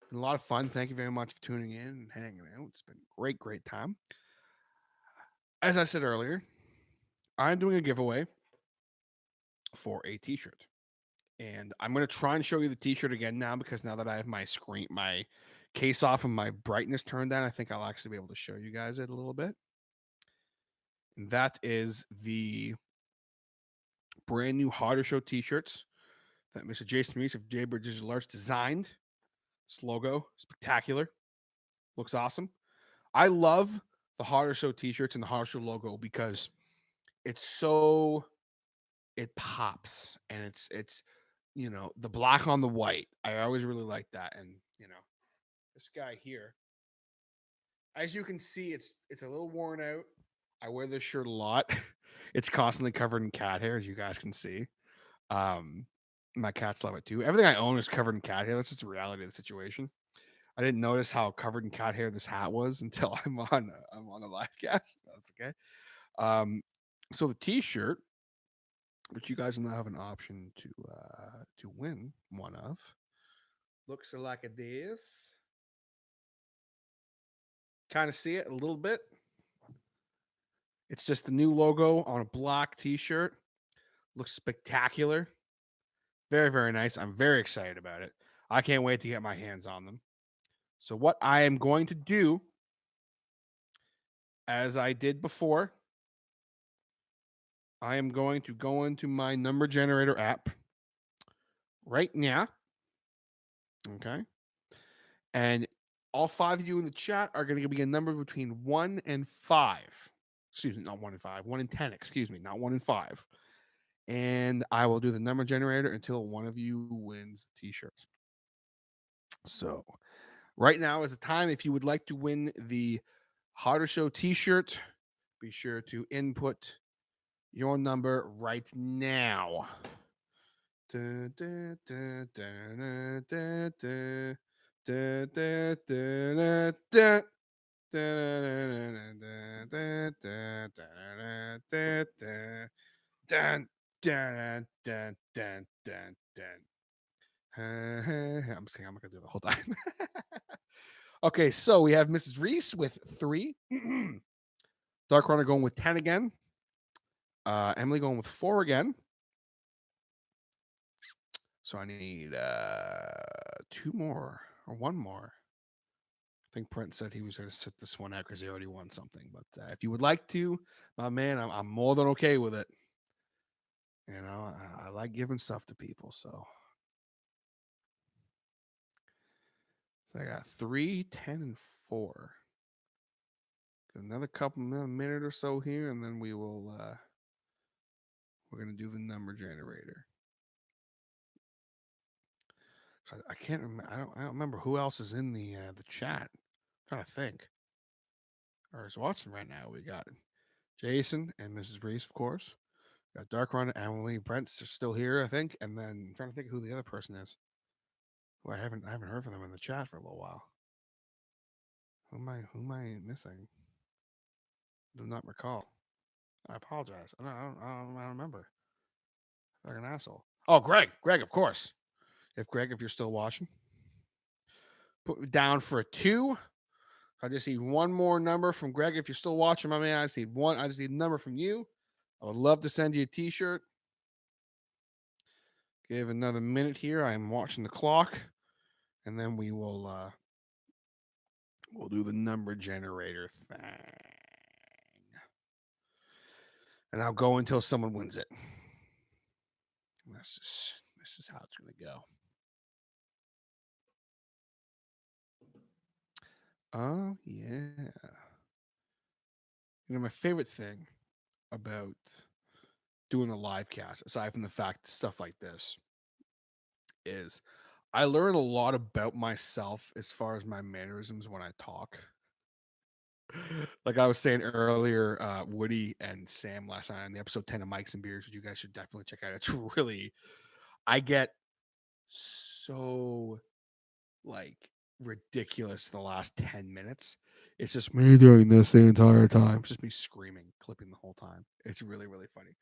Been a lot of fun. Thank you very much for tuning in and hanging out. It's been a great, great time. As I said earlier, I'm doing a giveaway for a t-shirt. And I'm going to try and show you the t-shirt again now because now that I have my case off and my brightness turned down, I think I'll actually be able to show you guys it a little bit. And that is the brand new Hodder Show t-shirts that Mr. Jason Reese of Jaybird Digital Arts designed. This logo, spectacular. Looks awesome. I love the Hodder Show t-shirts and the Hodder Show logo because it pops and it's the black on the white. I always really like that. And this guy here, as you can see, it's a little worn out. I wear this shirt a lot. It's constantly covered in cat hair, as you guys can see. My cats love it too. Everything I own is covered in cat hair. That's just the reality of the situation. I didn't notice how covered in cat hair this hat was until I'm on a live cast. That's okay. So the t-shirt, which you guys now have an option to win one of, looks like this. Kind of see it a little bit. It's just the new logo on a black t-shirt. Looks spectacular. Very, very nice. I'm very excited about it. I can't wait to get my hands on them. So what I am going to do, as I did before, I am going to go into my number generator app right now. Okay. And all 5 of you in the chat are going to be a number between 1 and 5. Excuse me, not 1 and 5. 1 and 10, excuse me, not 1 and 5. And I will do the number generator until one of you wins the t-shirt. So right now is the time. If you would like to win the Hodder Show t-shirt, be sure to input your number right now. I'm just kidding. I'm not gonna do it the whole time. Okay, so we have Mrs. Reese with 3. Dark Runner going with 10 again. Emily going with 4 again. So I need 2 more or 1 more. I think Brent said he was going to sit this one out because he already won something. But if you would like to, my man, I'm more than okay with it. You know, I like giving stuff to people. So I got 3, 10, and 4. Got another minute or so here, and then we're gonna do the number generator. So I can't remember. I don't remember who else is in the chat. I'm trying to think. Or is watching right now. We got Jason and Mrs. Reese, of course. Got Dark Run, Emily, Brent's still here, I think, and then I'm trying to think who the other person is. Who I haven't heard from them in the chat for a little while. Who am I missing? Do not recall. I apologize. I don't remember. Like an asshole. Oh, Greg, of course. If you're still watching, put me down for a 2. I just need one more number from Greg. If you're still watching, my man, I just need one. I just need a number from you. I would love to send you a T-shirt. Give another minute here. I am watching the clock, and then we'll do the number generator thing, and I'll go until someone wins it. This is how it's gonna go. Oh yeah. You know, my favorite thing about doing the live cast, aside from the fact stuff like this, is I learn a lot about myself as far as my mannerisms when I talk. Like I was saying earlier, Woody and Sam last night on the episode 10 of Mikes and Beers, which you guys should definitely check out. It's really, I get so like ridiculous the last 10 minutes. It's just me doing this the entire time. It's just me screaming, clipping the whole time. It's really, really funny.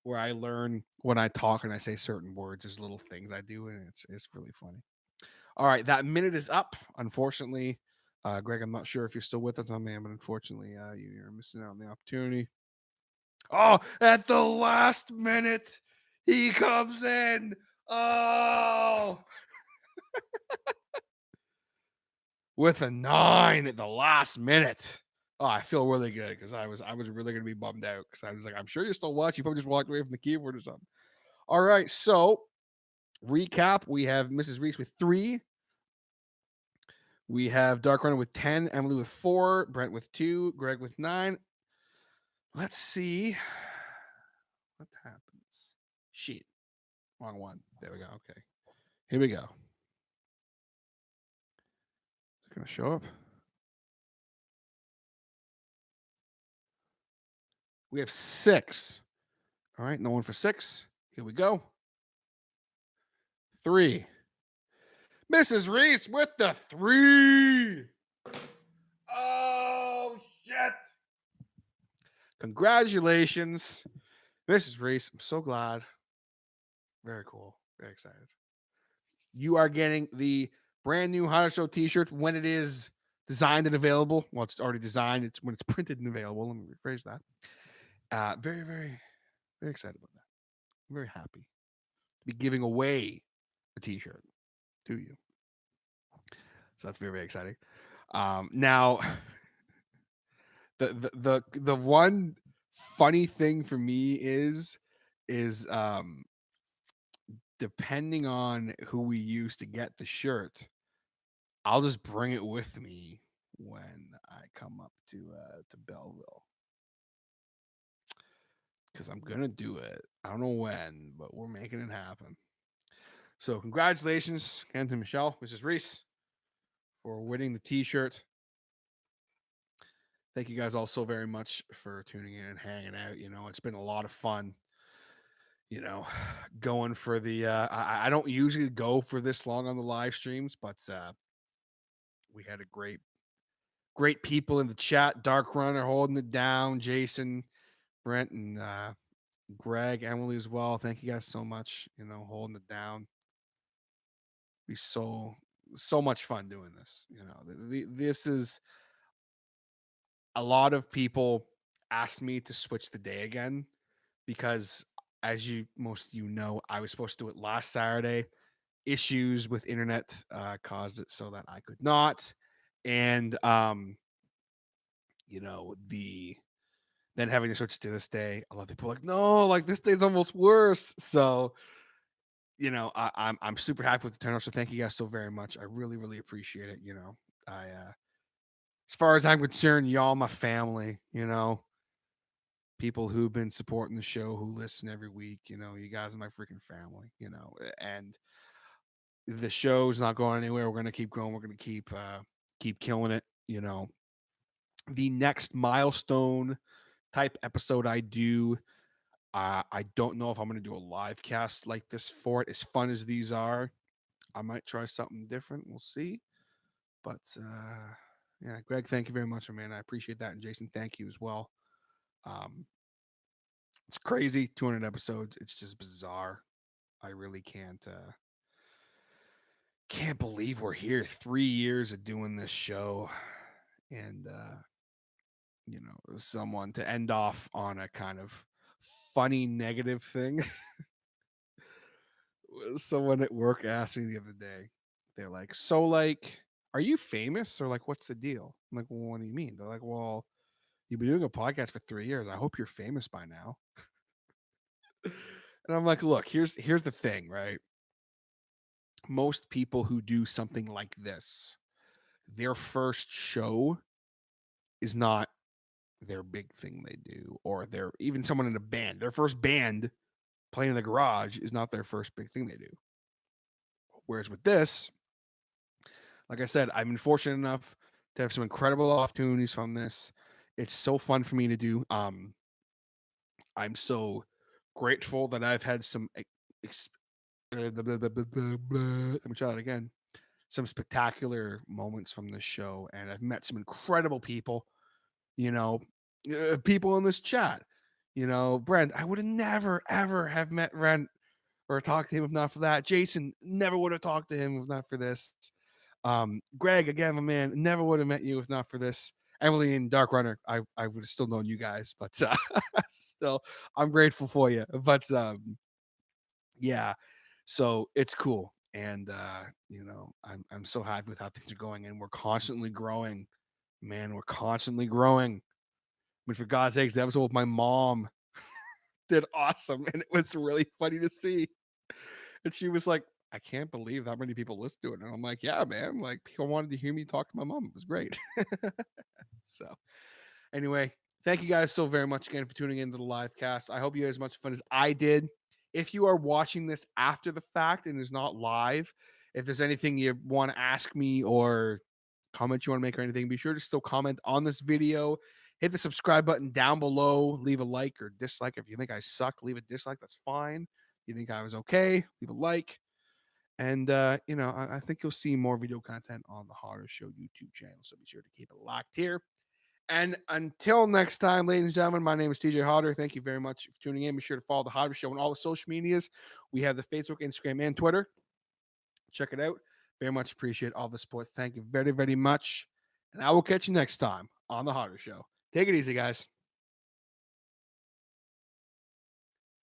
Where I learn when I talk and I say certain words, there's little things I do, and it's really funny. All right, that minute is up. Unfortunately, Greg, I'm not sure if you're still with us, my man, but unfortunately, you're missing out on the opportunity. Oh, at the last minute, he comes in. Oh, with a 9 at the last minute. Oh, I feel really good because I was really gonna be bummed out because I was like, I'm sure you're still watching. You probably just walked away from the keyboard or something. All right, so recap: we have Mrs. Reese with 3. We have Dark Runner with 10, Emily with 4, Brent with 2, Greg with 9. Let's see what happens. Shit, wrong one. There we go. Okay, here we go. It's gonna show up. We have 6. All right, no one for 6. Here we go. 3. Mrs. Reese with the 3. Oh, shit. Congratulations, Mrs. Reese. I'm so glad. Very cool. Very excited. You are getting the brand new Hodder Show t-shirt when it is designed and available. Well, it's already designed. It's when it's printed and available. Let me rephrase that. Very, very, very excited about that. I'm very happy to be giving away a t-shirt to you. So that's very, very exciting. Now, the one funny thing for me is depending on who we use to get the shirt, I'll just bring it with me when I come up to Belleville because I'm gonna do it. I don't know when, but we're making it happen. So congratulations again to Michelle, Mrs. Reese, for winning the T-shirt. Thank you guys all so very much for tuning in and hanging out. You know, it's been a lot of fun. You know, going for the I don't usually go for this long on the live streams, but we had a great people in the chat. Dark Runner holding it down, Jason, Brent, and Greg, Emily as well. Thank you guys so much. You know, holding it down. Be so much fun doing this. You know, this is a lot of people asked me to switch the day again because, as most of you know, I was supposed to do it last Saturday. issues with internet caused it so that I could not. And the then having to switch to this day, a lot of people are like, no, like this day's almost worse. So, I'm super happy with the turnout. So thank you guys so very much. I really, really appreciate it. I as far as I'm concerned, y'all my family, people who've been supporting the show, who listen every week, you guys are my freaking family, and the show's not going anywhere. We're gonna keep growing. We're gonna keep killing it. The next milestone type episode I do, I don't know if I'm gonna do a live cast like this for it. As fun as these are, I might try something different. We'll see. But yeah, Greg, thank you very much, man. I appreciate that, and Jason, thank you as well. Um, it's crazy, 200 episodes. It's just bizarre. I really can't believe we're here 3 years of doing this show, and someone to end off on a kind of funny negative thing. Someone at work asked me the other day, they're like, so like, are you famous, or like what's the deal? I'm like, well, what do you mean? They're like, well, you've been doing a podcast for 3 years. I hope you're famous by now. And I'm like, look, here's the thing, right? Most people who do something like this, their first show is not their big thing they do, or they're even someone in a band. Their first band playing in the garage is not their first big thing they do. Whereas with this, like I said, I've been fortunate enough to have some incredible opportunities from this. It's so fun for me to do. I'm so grateful that I've had some let me try that again. Some spectacular moments from this show, and I've met some incredible people. You know, people in this chat. Brent, I would have never ever have met Brent or talked to him if not for that. Jason, never would have talked to him if not for this. Greg, again, my man, never would have met you if not for this. Emily and Dark Runner, I would have still known you guys, but still, I'm grateful for you. But yeah, so it's cool, and I'm so happy with how things are going, and we're constantly growing. Man, we're constantly growing. I mean, for God's sakes, the episode with my mom did awesome, and it was really funny to see. And she was like, I can't believe that many people listen to it. And I'm like, yeah, man. Like, people wanted to hear me talk to my mom. It was great. So, anyway, thank you guys so very much again for tuning into the live cast. I hope you had as much fun as I did. If you are watching this after the fact and is not live, if there's anything you want to ask me or comment you want to make or anything, be sure to still comment on this video. Hit the subscribe button down below. Leave a like or dislike. If you think I suck, leave a dislike. That's fine. If you think I was okay, leave a like. And, I think you'll see more video content on the Hodder Show YouTube channel. So be sure to keep it locked here. And until next time, ladies and gentlemen, my name is TJ Hodder. Thank you very much for tuning in. Be sure to follow the Hodder Show on all the social medias. We have the Facebook, Instagram, and Twitter. Check it out. Very much appreciate all the support. Thank you very, very much. And I will catch you next time on the Hodder Show. Take it easy, guys.